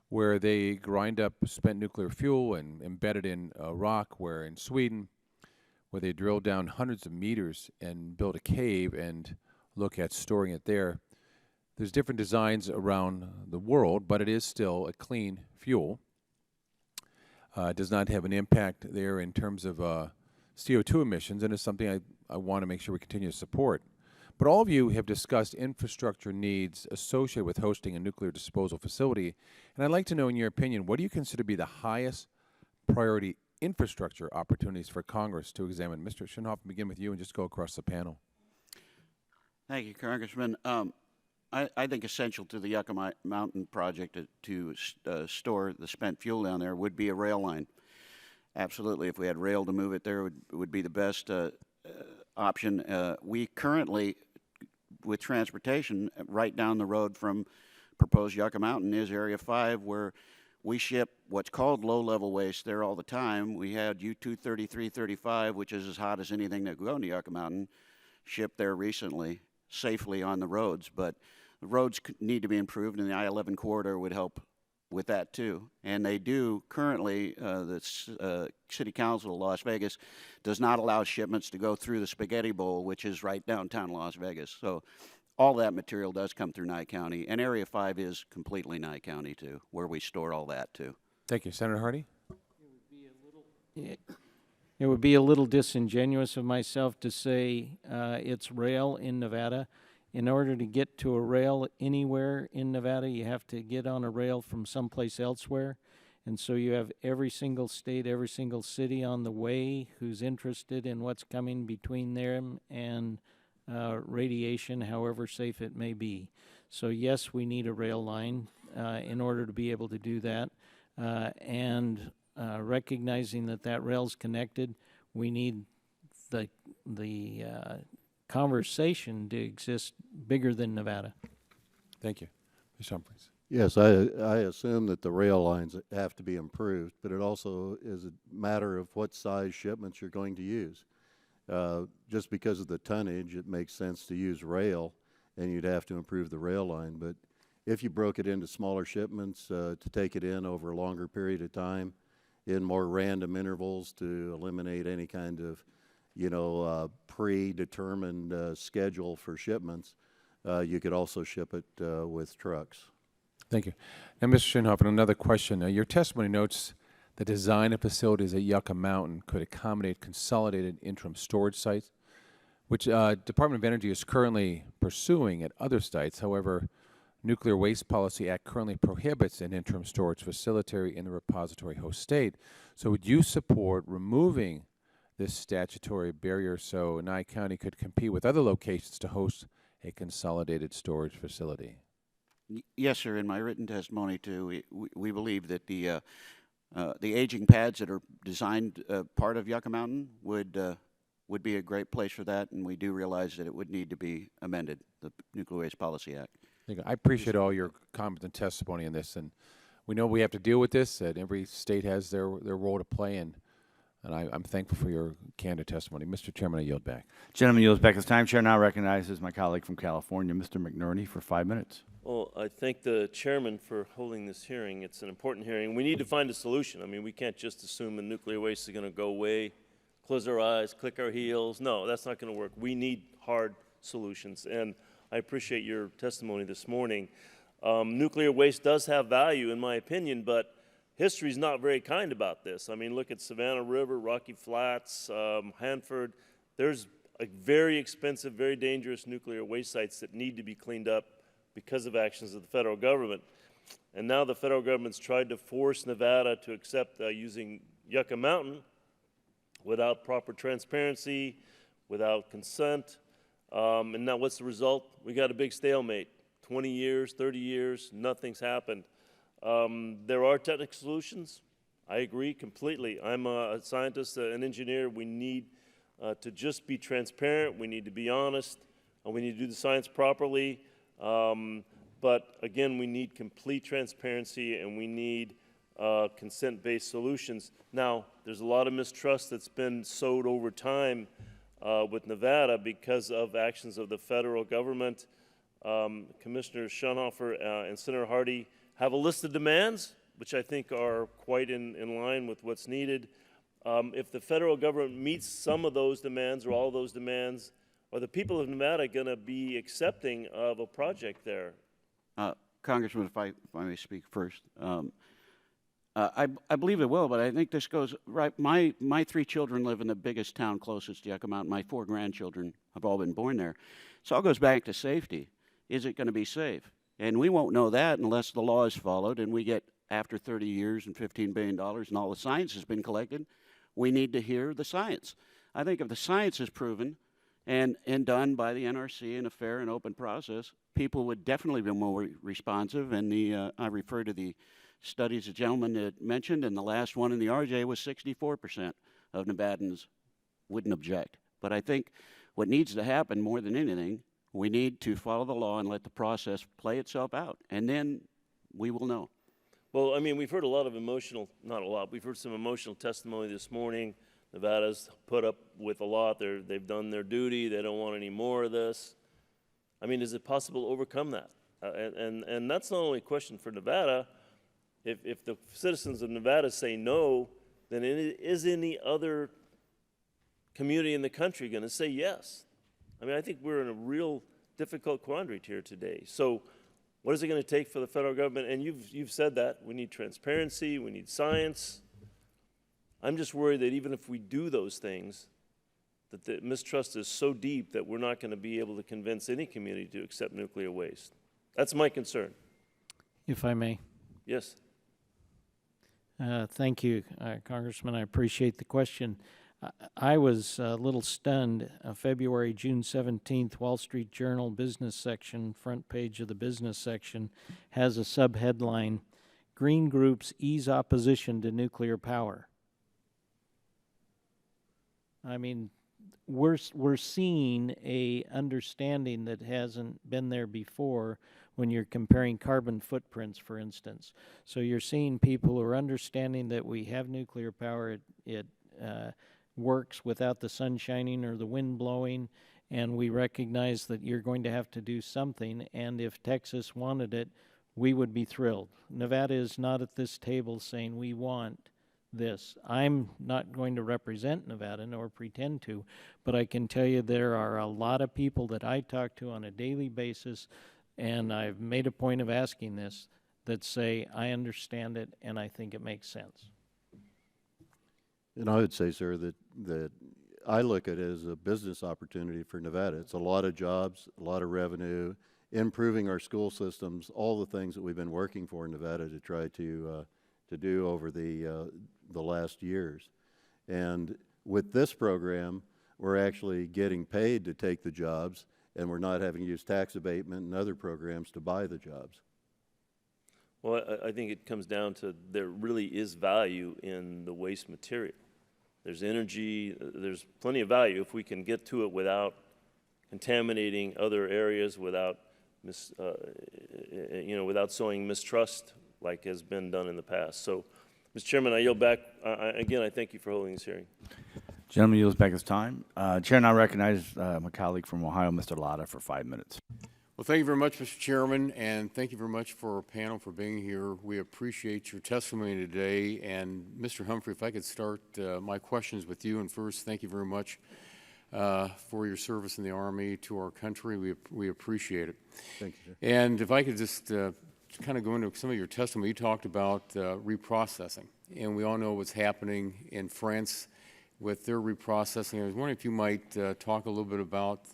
where they grind up spent nuclear fuel and embed it in rock, where in Sweden, where they drill down hundreds of meters and build a cave and look at storing it there. There's different designs around the world, but it is still a clean fuel. It does not have an impact there in terms of CO2 emissions, and it's something I want to make sure we continue to support. But all of you have discussed infrastructure needs associated with hosting a nuclear disposal facility, and I'd like to know, in your opinion, what do you consider to be the highest priority infrastructure opportunities for Congress to examine? Mr. Schoenhofen, begin with you and just go across the panel. Thank you, Congressman. I think essential to the Yucca Mountain project to store the spent fuel down there would be a rail line. Absolutely. If we had rail to move it there, it would be the best option. We currently, with transportation, right down the road from proposed Yucca Mountain is Area 5, where we ship what's called low-level waste there all the time. We had U-233-35, which is as hot as anything that could go into Yucca Mountain, shipped there recently, safely on the roads. But the roads need to be improved, and the I-11 corridor would help with that too. And they do currently, the City Council of Las Vegas does not allow shipments to go through the Spaghetti Bowl, which is right downtown Las Vegas. So all that material does come through Nye County, and Area 5 is completely Nye County too, where we store all that too. Thank you. Senator Hardy? It would be a little disingenuous of myself to say it's rail in Nevada. In order to get to a rail anywhere in Nevada, you have to get on a rail from someplace elsewhere. And so you have every single state, every single city on the way who's interested in what's coming between them and radiation, however safe it may be. So yes, we need a rail line in order to be able to do that. And recognizing that that rail's connected, we need the conversation to exist bigger than Nevada. Thank you. Mr. Humphreys. Yes, I assume that the rail lines have to be improved, but it also is a matter of what size shipments you're going to use. Just because of the tonnage, it makes sense to use rail, and you'd have to improve the rail line. But if you broke it into smaller shipments to take it in over a longer period of time, in more random intervals to eliminate any kind of predetermined schedule for shipments, you could also ship it with trucks. Thank you. Now, Mr. Schoenhofen, another question. Your testimony notes the design of facilities at Yucca Mountain could accommodate consolidated interim storage sites, which Department of Energy is currently pursuing at other sites. However, Nuclear Waste Policy Act currently prohibits an interim storage facility in the repository host state. So would you support removing this statutory barrier so Nye County could compete with other locations to host a consolidated storage facility? Yes, sir. In my written testimony too, we believe that the aging pads that are designed part of Yucca Mountain would be a great place for that, and we do realize that it would need to be amended, the Nuclear Waste Policy Act. I appreciate all your comments and testimony on this, and we know we have to deal with this, and every state has their role to play, and I'm thankful for your candid testimony. Mr. Chairman, I yield back. Gentleman yields back his time. Chair now recognizes my colleague from California, Mr. McNerney, for 5 minutes. Well, I thank the chairman for holding this hearing. It's an important hearing. We need to find a solution. I mean, we can't just assume that nuclear waste is going to go away, close our eyes, click our heels. No, that's not going to work. We need hard solutions, and I appreciate your testimony this morning. Nuclear waste does have value, in my opinion, but history is not very kind about this. I mean, look at Savannah River, Rocky Flats, Hanford. There's very expensive, very dangerous nuclear waste sites that need to be cleaned up because of actions of the federal government. And now the federal government's tried to force Nevada to accept using Yucca Mountain without proper transparency, without consent. And now what's the result? We got a big stalemate. 20 years, 30 years, nothing's happened. There are technical solutions. I agree completely. I'm a scientist, an engineer. We need to just be transparent. We need to be honest. We need to do the science properly. But again, we need complete transparency, and we need consent-based solutions. Now, there's a lot of mistrust that's been sowed over time with Nevada because of actions of the federal government. Commissioner Schonhofer and Senator Hardy have a list of demands, which I think are quite in line with what's needed. If the federal government meets some of those demands or all of those demands, are the people of Nevada going to be accepting of a project there? Congressman, if I may speak first. I believe it will, but I think this goes right. My 3 children live in the biggest town closest to Yucca Mountain. My 4 grandchildren have all been born there. So it all goes back to safety. Is it going to be safe? And we won't know that unless the law is followed and we get, after 30 years and $15 billion and all the science has been collected, we need to hear the science. I think if the science is proven and done by the NRC in a fair and open process, people would definitely be more responsive. And I refer to the studies the gentleman had mentioned, and the last one in the RJ was 64% of Nevadans wouldn't object. But I think what needs to happen more than anything, we need to follow the law and let the process play itself out, and then we will know. Well, I mean, we've heard a lot of emotional, not a lot, we've heard some emotional testimony this morning. Nevada's put up with a lot. They've done their duty. They don't want any more of this. I mean, is it possible to overcome that? And that's not only a question for Nevada. If the citizens of Nevada say no, then is any other community in the country going to say yes? I mean, I think we're in a real difficult quandary here today. So what is it going to take for the federal government? And you've said that. We need transparency. We need science. I'm just worried that even if we do those things, that the mistrust is so deep that we're not going to be able to convince any community to accept nuclear waste. That's my concern. If I may. Yes. Thank you, Congressman. I appreciate the question. I was a little stunned. June 17th, Wall Street Journal business section, front page of the business section, has a subheadline, Green Groups Ease Opposition to Nuclear Power. I mean, we're seeing a understanding that hasn't been there before when you're comparing carbon footprints, for instance. So you're seeing people who are understanding that we have nuclear power, it works without the sun shining or the wind blowing, and we recognize that you're going to have to do something, and if Texas wanted it, we would be thrilled. Nevada is not at this table saying we want this. I'm not going to represent Nevada nor pretend to, but I can tell you there are a lot of people that I talk to on a daily basis, and I've made a point of asking this, that say, I understand it and I think it makes sense. And I would say, sir, that I look at it as a business opportunity for Nevada. It's a lot of jobs, a lot of revenue, improving our school systems, all the things that we've been working for in Nevada to try to do over the last years. And with this program, we're actually getting paid to take the jobs, and we're not having to use tax abatement and other programs to buy the jobs. Well, I think it comes down to there really is value in the waste material. There's energy, there's plenty of value if we can get to it without contaminating other areas, without without sowing mistrust like has been done in the past. So, Mr. Chairman, I yield back. Again, I thank you for holding this hearing. Gentleman yields back his time. Chair now recognizes my colleague from Ohio, Mr. Latta, for 5 minutes. Well, thank you very much, Mr. Chairman, and thank you very much for our panel for being here. We appreciate your testimony today. And Mr. Humphrey, if I could start my questions with you. And first, thank you very much for your service in the Army to our country. We appreciate it. Thank you, sir. And if I could just kind of go into some of your testimony, you talked about reprocessing. And we all know what's happening in France with their reprocessing. I was wondering if you might talk a little bit about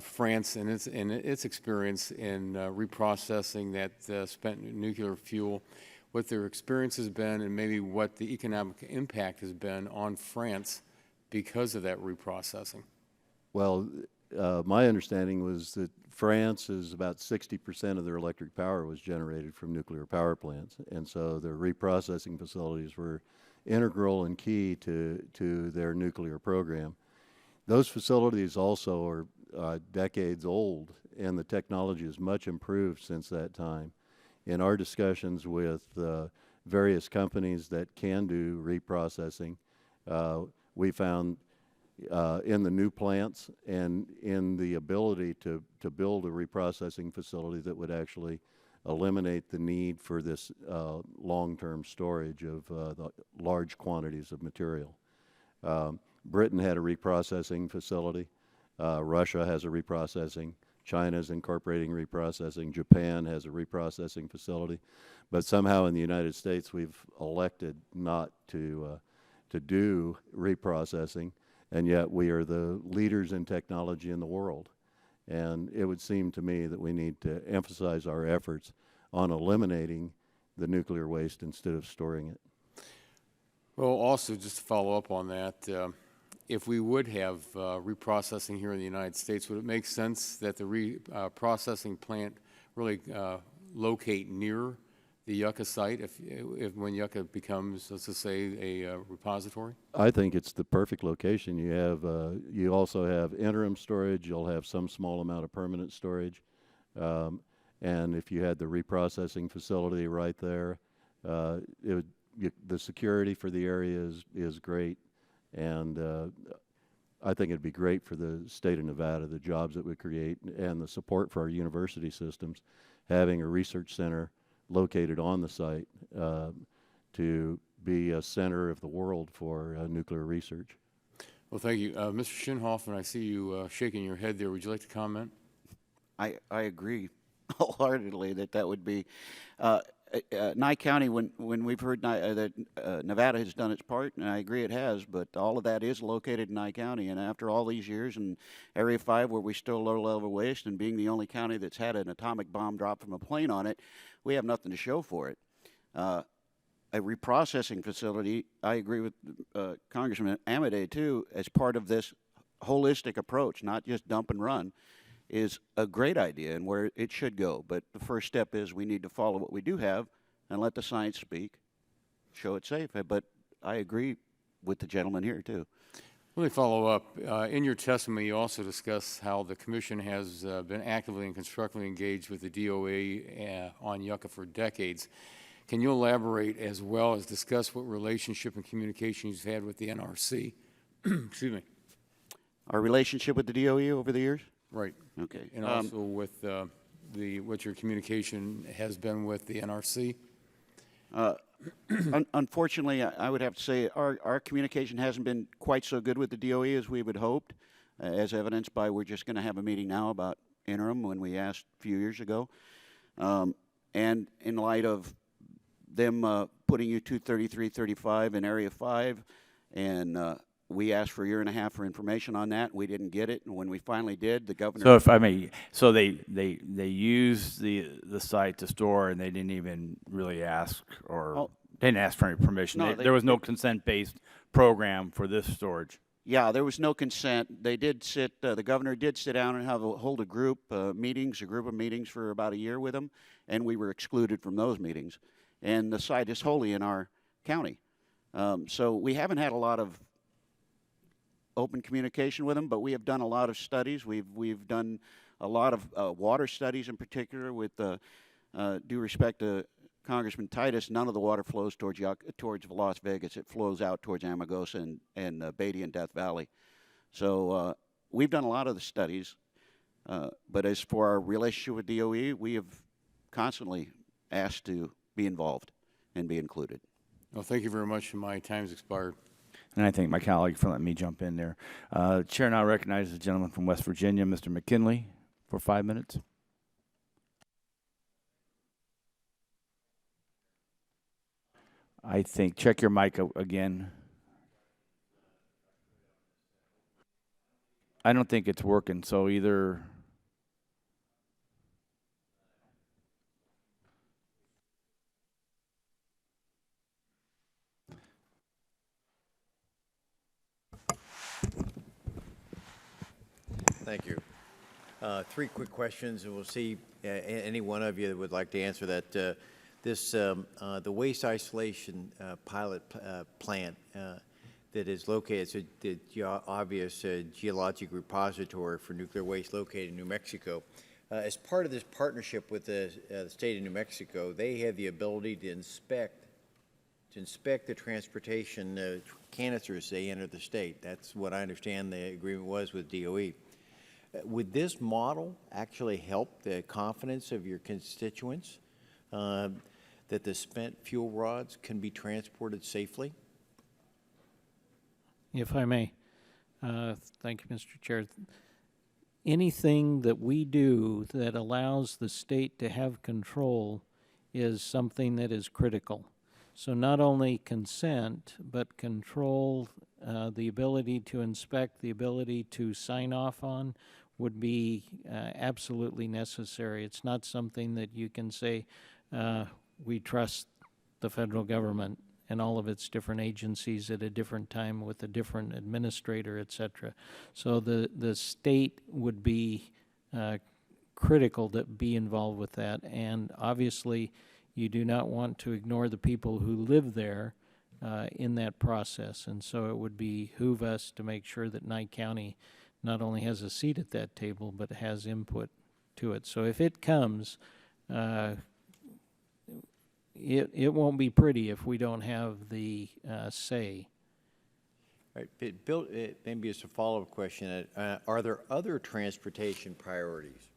France and its experience in reprocessing that spent nuclear fuel. what their experience has been and maybe what the economic impact has been on France because of that reprocessing. Well, my understanding was that France is about 60% of their electric power was generated from nuclear power plants, and so their reprocessing facilities were integral and key to their nuclear program. Those facilities also are decades old, and the technology has much improved since that time. In our discussions with various companies that can do reprocessing, we found in the new plants and in the ability to build a reprocessing facility that would actually eliminate the need for this long-term storage of the large quantities of material. Britain had a reprocessing facility. Russia has a reprocessing. China's incorporating reprocessing. Japan has a reprocessing facility. But somehow in the United States, we've elected not to do reprocessing, and yet we are the leaders in technology in the world. And it would seem to me that we need to emphasize our efforts on eliminating the nuclear waste instead of storing it. Well, also, just to follow up on that, if we would have reprocessing here in the United States, would it make sense that the reprocessing plant really locate near the Yucca site if when Yucca becomes, let's just say, a repository? I think it's the perfect location. You have you also have interim storage. You'll have some small amount of permanent storage, and if you had the reprocessing facility right there, the security for the area is great, and I think it'd be great for the state of Nevada, the jobs it would create, and the support for our university systems, having a research center located on the site to be a center of the world for nuclear research. Well, thank you. Mr. Shinhoffen, I see you shaking your head there. Would you like to comment? I agree wholeheartedly that would be Nye County. When we've heard that Nevada has done its part, and I agree it has, but all of that is located in Nye County. And after all these years in Area 5, where we still low-level waste, and being the only county that's had an atomic bomb dropped from a plane on it, we have nothing to show for it. A reprocessing facility, I agree with Congressman Amodei, too, as part of this holistic approach, not just dump and run, is a great idea and where it should go. But the first step is we need to follow what we do have and let the science speak, show it safe. But I agree with the gentleman here, too. Let me follow up. In your testimony, you also discuss how the Commission has been actively and constructively engaged with the DOE on Yucca for decades. Can you elaborate as well as discuss what relationship and communication you've had with the NRC? Excuse me. Our relationship with the DOE over the years? Right. Okay. And also with what your communication has been with the NRC? Unfortunately, I would have to say our communication hasn't been quite so good with the DOE as we would hoped, as evidenced by we're just going to have a meeting now about interim when we asked a few years ago. And in light of them putting you 23335 in Area 5, and we asked for a year and a half for information on that. We didn't get it, and when we finally did, the governor. So if I may, so they used the site to store, and they didn't even really ask or didn't ask for any permission. No, There was no consent-based program for this storage. Yeah, there was no consent. They did sit. The governor did sit down and hold a group of meetings for about a year with them, and we were excluded from those meetings. And the site is wholly in our county, so we haven't had a lot of open communication with them, but we have done a lot of studies. We've done a lot of water studies in particular with due respect to Congressman Titus. None of the water flows towards Las Vegas. It flows out towards Amargosa and Beatty and Death Valley. So we've done a lot of the studies, but as for our relationship with DOE, we have constantly asked to be involved and be included. Well, thank you very much. My time's expired. And I thank my colleague for letting me jump in there. Chair now recognizes the gentleman from West Virginia, Mr. McKinley, for 5 minutes. I think, check your mic again. I don't think it's working, so either... Thank you. Three quick questions, and we'll see any one of you that would like to answer that. The waste isolation pilot plant that is located, so the obvious geologic repository for nuclear waste located in New Mexico. As part of this partnership with the state of New Mexico, they have the ability to inspect the transportation canisters they enter the state. That's what I understand the agreement was with DOE. Would this model actually help the confidence of your constituents that the spent fuel rods can be transported safely? If I may, thank you, Mr. Chair. Anything that we do that allows the state to have control is something that is critical. So not only consent, but control, the ability to inspect, the ability to sign off on would be absolutely necessary. It's not something that you can say, we trust the federal government and all of its different agencies at a different time with a different administrator, et cetera. So the state would be critical to be involved with that, and obviously you do not want to ignore the people who live there in that process, and so it would behoove us to make sure that Nye County not only has a seat at that table, but has input to it. So if it comes, it won't be pretty if we don't have the say. All right, but Bill, maybe it's a follow-up question. Are there other transportation priorities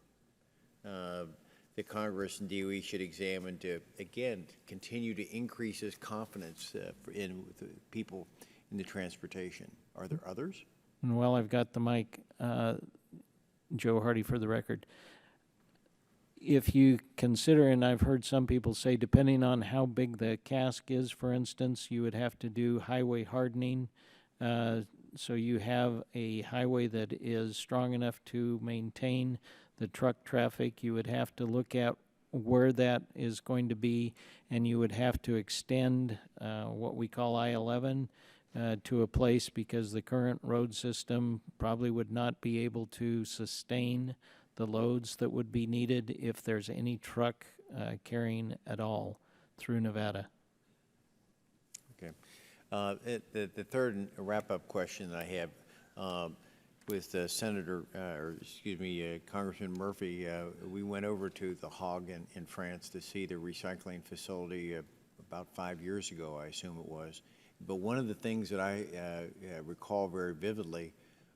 that Congress and DOE should examine to, again, continue to increase its confidence in the people in the transportation? Are there others? And while I've got the mic, Joe Hardy for the record, if you consider, and I've heard some people say, depending on how big the cask is, for instance, you would have to do highway hardening. So you have a highway that is strong enough to maintain the truck traffic. You would have to look at where that is going to be, and you would have to extend what we call I-11 to a place, because the current road system probably would not be able to sustain the loads that would be needed if there's any truck carrying at all through Nevada. Okay. The third wrap-up question that I have with Senator, or excuse me, Congressman Murphy, we went over to the Hague in France to see the recycling facility about 5 years ago, I assume it was. But one of the things that I recall very vividly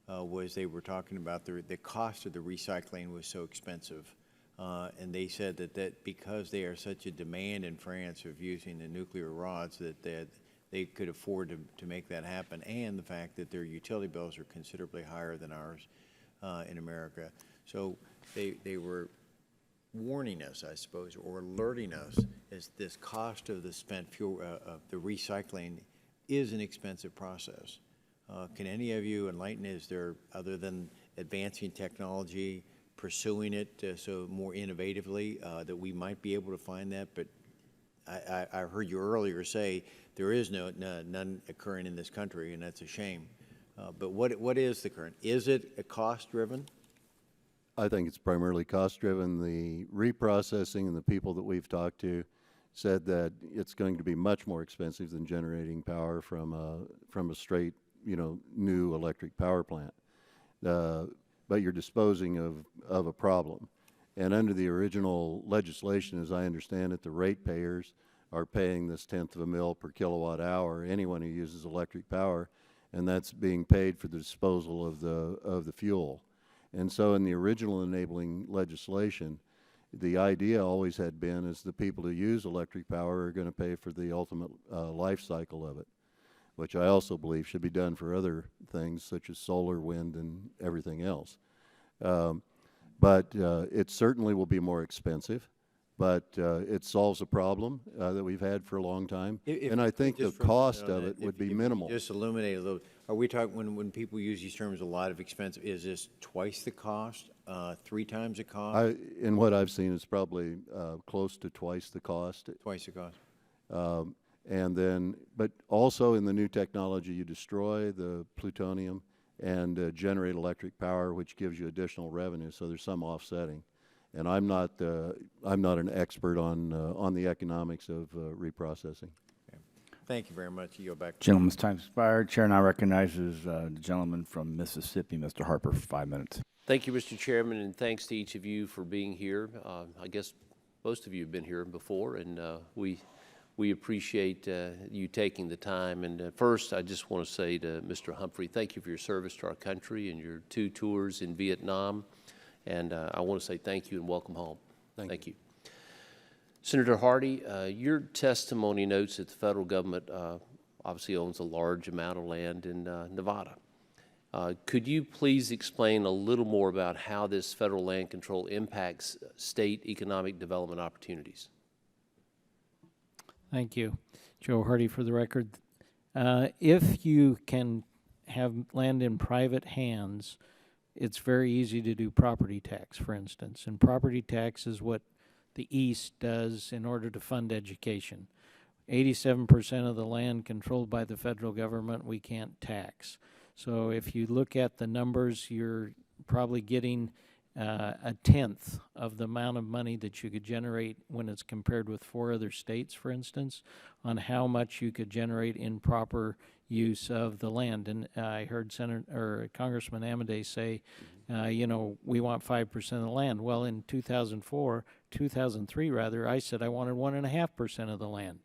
was they were talking about the cost of the recycling was so expensive. And they said that because they are such a demand in France of using the nuclear rods, that they could afford to make that happen, and the fact that their utility bills are considerably higher than ours in America. So they were warning us, I suppose, or alerting us as this cost of the spent fuel, of the recycling is an expensive process. Can any of you enlighten, is there, other than advancing technology, pursuing it so more innovatively, that we might be able to find that? But I heard you earlier say there is none occurring in this country, and that's a shame. But what is the current? Is it cost-driven? I think it's primarily cost-driven. The reprocessing and the people that we've talked to said that it's going to be much more expensive than generating power from a straight, new electric power plant. But you're disposing of a problem. And under the original legislation, as I understand it, the ratepayers are paying this 1/10 of a mil per kilowatt hour, anyone who uses electric power, and that's being paid for the disposal of the fuel. And so in the original enabling legislation, the idea always had been is the people who use electric power are going to pay for the ultimate life cycle of it, which I also believe should be done for other things such as solar, wind, and everything else. But it certainly will be more expensive, but it solves a problem that we've had for a long time. And I think the cost of it would be minimal. Just illuminate a little. Are we talking, when people use these terms, a lot of expensive, is this twice the cost, 3 times the cost? In what I've seen, it's probably close to twice the cost. Twice the cost. And then, but also in the new technology, you destroy the plutonium and generate electric power, which gives you additional revenue. So there's some offsetting. And I'm not an expert on the economics of reprocessing. Thank you very much. You go back. Gentleman's time expired. Chair now recognizes the gentleman from Mississippi, Mr. Harper, for 5 minutes. Thank you, Mr. Chairman, and thanks to each of you for being here. I guess most of you have been here before, and we appreciate you taking the time. And first, I just want to say to Mr. Humphrey, thank you for your service to our country and your 2 tours in Vietnam. And I want to say thank you and welcome home. Thank you. Senator Hardy, your testimony notes that the federal government obviously owns a large amount of land in Nevada. Could you please explain a little more about how this federal land control impacts state economic development opportunities? Thank you. Joe Hardy for the record. If you can have land in private hands, it's very easy to do property tax, for instance. And property tax is what the East does in order to fund education. 87% of the land controlled by the federal government we can't tax. So if you look at the numbers, you're probably getting a tenth of the amount of money that you could generate when it's compared with 4 other states, for instance, on how much you could generate in proper use of the land. And I heard Congressman Amodei say, you know, we want 5% of the land. Well, in 2003 rather, I said I wanted 1.5% of the land.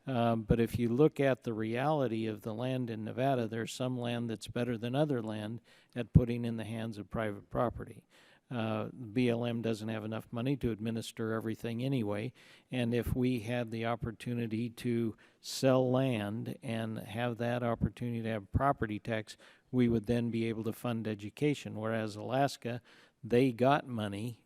But if you look at the reality of the land in Nevada, there's some land that's better than other land at putting in the hands of private property. BLM doesn't have enough money to administer everything anyway, and if we had the opportunity to sell land and have that opportunity to have property tax, we would then be able to fund education, whereas Alaska, they got money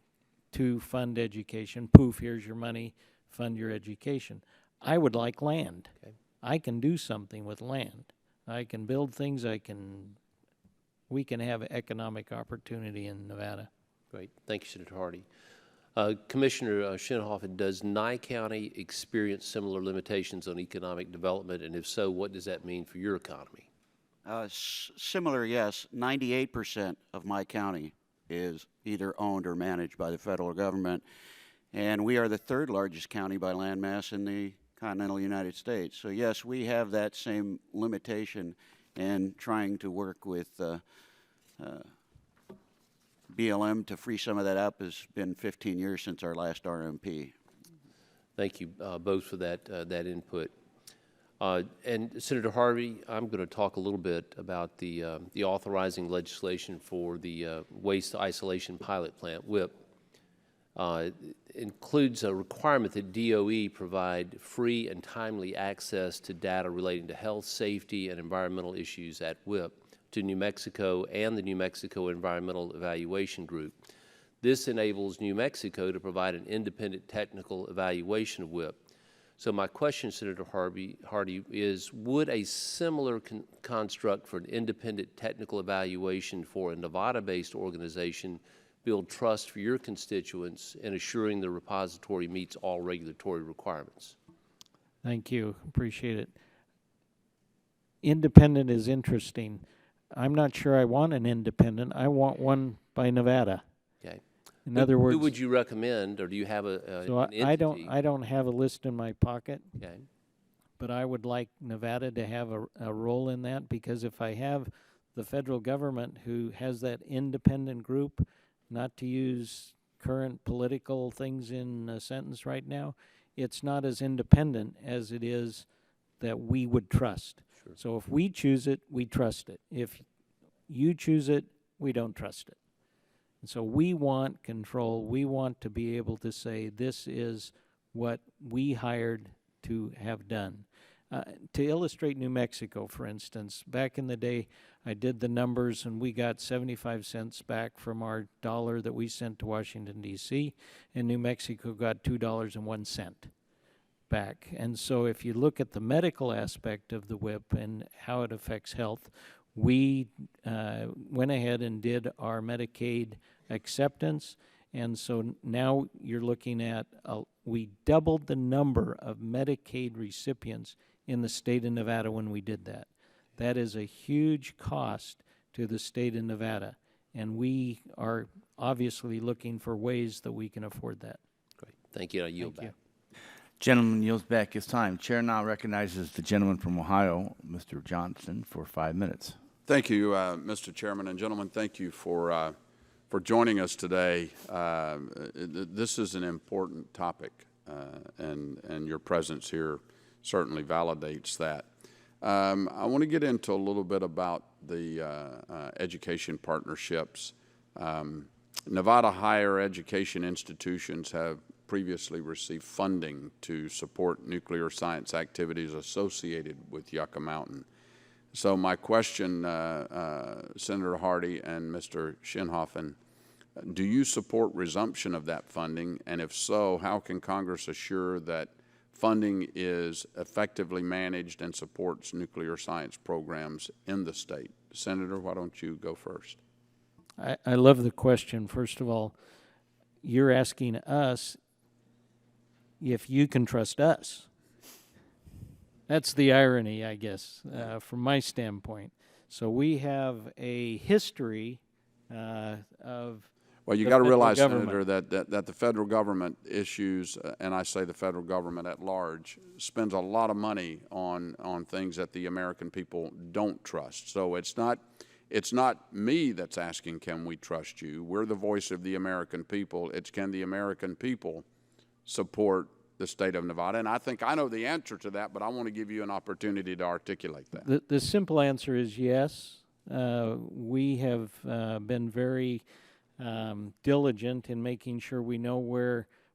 to fund education. Poof, here's your money, fund your education. I would like land. Okay. I can do something with land. I can build things, we can have economic opportunity in Nevada. Great. Thank you, Senator Hardy. Commissioner Shinhoffen, does Nye County experience similar limitations on economic development? And if so, what does that mean for your economy? Similar, yes. 98% of my county is either owned or managed by the federal government. And we are the 3rd largest county by landmass in the continental United States. So yes, we have that same limitation, and trying to work with BLM to free some of that up has been 15 years since our last RMP. Thank you both for that input. And Senator Harvey, I'm going to talk a little bit about the authorizing legislation for the Waste Isolation Pilot Plant, WIP. It includes a requirement that DOE provide free and timely access to data relating to health, safety, and environmental issues at WIP to New Mexico and the New Mexico Environmental Evaluation Group. This enables New Mexico to provide an independent technical evaluation of WIP. So my question, Senator Hardy, is would a similar construct for an independent technical evaluation for a Nevada-based organization build trust for your constituents in assuring the repository meets all regulatory requirements? Thank you. Appreciate it. Independent is interesting. I'm not sure I want an independent. I want one by Nevada. Okay. In other words, who would you recommend, or do you have an entity? I don't have a list in my pocket. Okay. But I would like Nevada to have a role in that, because if I have the federal government who has that independent group, not to use current political things in a sentence right now, it's not as independent as it is that we would trust. Sure. So if we choose it, we trust it. If you choose it, we don't trust it. And so we want control. We want to be able to say this is what we hired to have done. To illustrate New Mexico, for instance, back in the day, I did the numbers and we got 75 cents back from our dollar that we sent to Washington, D.C., and New Mexico got $2.01 back. And so if you look at the medical aspect of the WIP and how it affects health, we went ahead and did our Medicaid acceptance, and so now you're looking at, we doubled the number of Medicaid recipients in the state of Nevada when we did that. That is a huge cost to the state of Nevada. And we are obviously looking for ways that we can afford that. Great. Thank you. I yield Thank back. Gentleman yields back his time. Chair now recognizes the gentleman from Ohio, Mr. Johnson, for 5 minutes. Thank you, Mr. Chairman, and gentlemen, thank you for joining us today. This is an important topic, and your presence here certainly validates that. I want to get into a little bit about the education partnerships. Nevada higher education institutions have previously received funding to support nuclear science activities associated with Yucca Mountain. So my question, Senator Hardy and Mr. Shinhoffen, do you support resumption of that funding? And if so, how can Congress assure that funding is effectively managed and supports nuclear science programs in the state? Senator, why don't you go first? I love the question. First of all, you're asking us if you can trust us. That's the irony, I guess, from my standpoint. So we have a history of. Well, you got to realize, Senator, that the federal government issues, and I say the federal government at large, spends a lot of money on things that the American people don't trust. So it's not me that's asking, can we trust you? We're the voice of the American people. It's can the American people support the state of Nevada? And I think I know the answer to that, but I want to give you an opportunity to articulate that. The simple answer is yes. We have been very diligent in making sure we know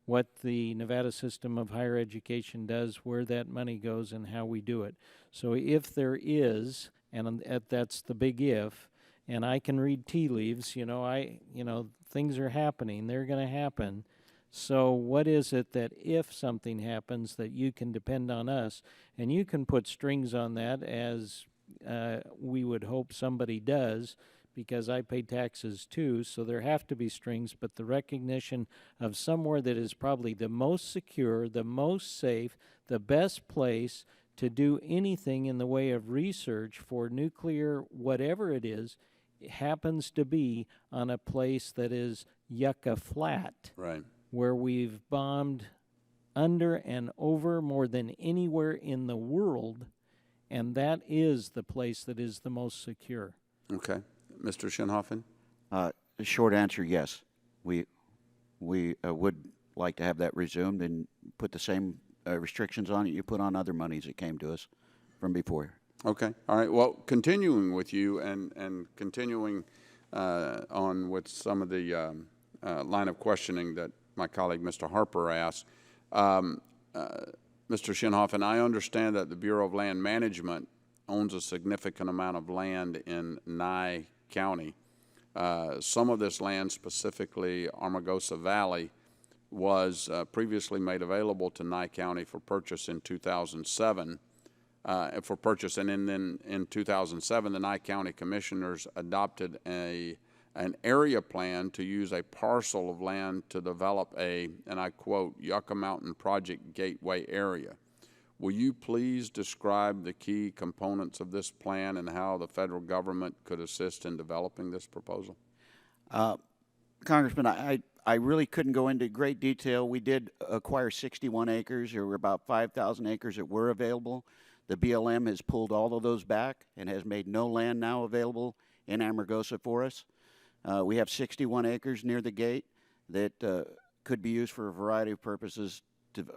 what the Nevada system of higher education does, where that money goes, and how we do it. So if there is, and that's the big if, and I can read tea leaves, things are happening, they're going to happen. So what is it that if something happens that you can depend on us, and you can put strings on that as we would hope somebody does, because I pay taxes too, so there have to be strings, but the recognition of somewhere that is probably the most secure, the most safe, the best place to do anything in the way of research for nuclear, whatever it is, happens to be on a place that is Yucca Flat. Right. Where we've bombed under and over more than anywhere in the world, and that is the place that is the most secure. Okay. Mr. Shinhoffen? The short answer, yes. We would like to have that resumed and put the same restrictions on it you put on other monies that came to us from before. Okay. All right. Well, continuing with you and continuing on with some of the line of questioning that my colleague Mr. Harper asked, Mr. Shinhoffen, I understand that the Bureau of Land Management owns a significant amount of land in Nye County. Some of this land, specifically Armagosa Valley, was previously made available to Nye County for purchase in 2007. And then in 2007, the Nye County Commissioners adopted an area plan to use a parcel of land to develop and I quote, Yucca Mountain Project Gateway area. Will you please describe the key components of this plan and how the federal government could assist in developing this proposal? Congressman, I really couldn't go into great detail. We did acquire 61 acres. There were about 5,000 acres that were available. The BLM has pulled all of those back and has made no land now available in Amargosa for us. We have 61 acres near the gate that could be used for a variety of purposes,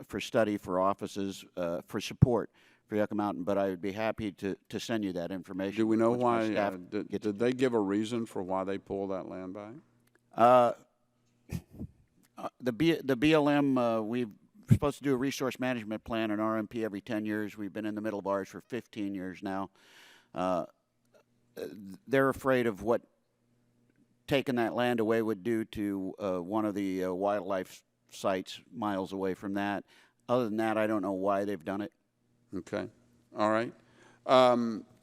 for study, for offices, for support for Yucca Mountain, but I would be happy to send you that information. Do we know why, did they give a reason for why they pulled that land back? The BLM, we're supposed to do a resource management plan, an RMP, every 10 years. We've been in the middle of ours for 15 years now. They're afraid of what taking that land away would do to one of the wildlife sites miles away from that. Other than that, I don't know why they've done it. Okay. All right.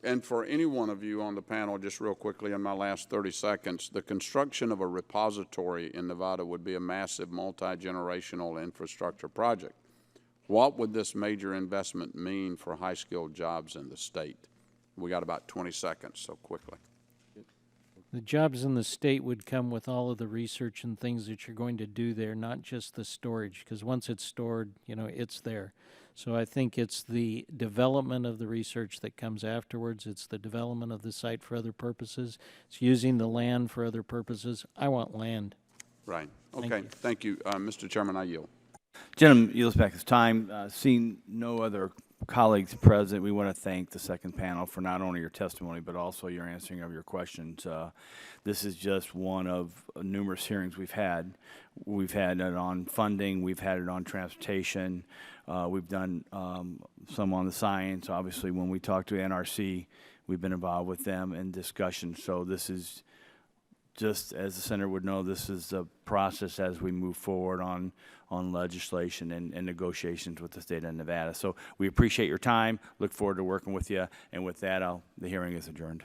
And for any one of you on the panel, just real quickly in my last 30 seconds, the construction of a repository in Nevada would be a massive multi-generational infrastructure project. What would this major investment mean for high-skilled jobs in the state? We got about 20 seconds, so quickly. The jobs in the state would come with all of the research and things that you're going to do there, not just the storage, because once it's stored, you know, it's there. So I think it's the development of the research that comes afterwards. It's the development of the site for other purposes. It's using the land for other purposes. I want land. Right. Thank Okay. you. Thank you. Mr. Chairman, I yield. Gentlemen, yields back his time. Seeing no other colleagues present, we want to thank the second panel for not only your testimony, but also your answering of your questions. This is just one of numerous hearings we've had. We've had it on funding. We've had it on transportation. We've done some on the science. Obviously, when we talk to NRC, we've been involved with them in discussion. So this is just, as the senator would know, this is a process as we move forward on legislation and negotiations with the state of Nevada. So we appreciate your time, look forward to working with you, and with that, the hearing is adjourned.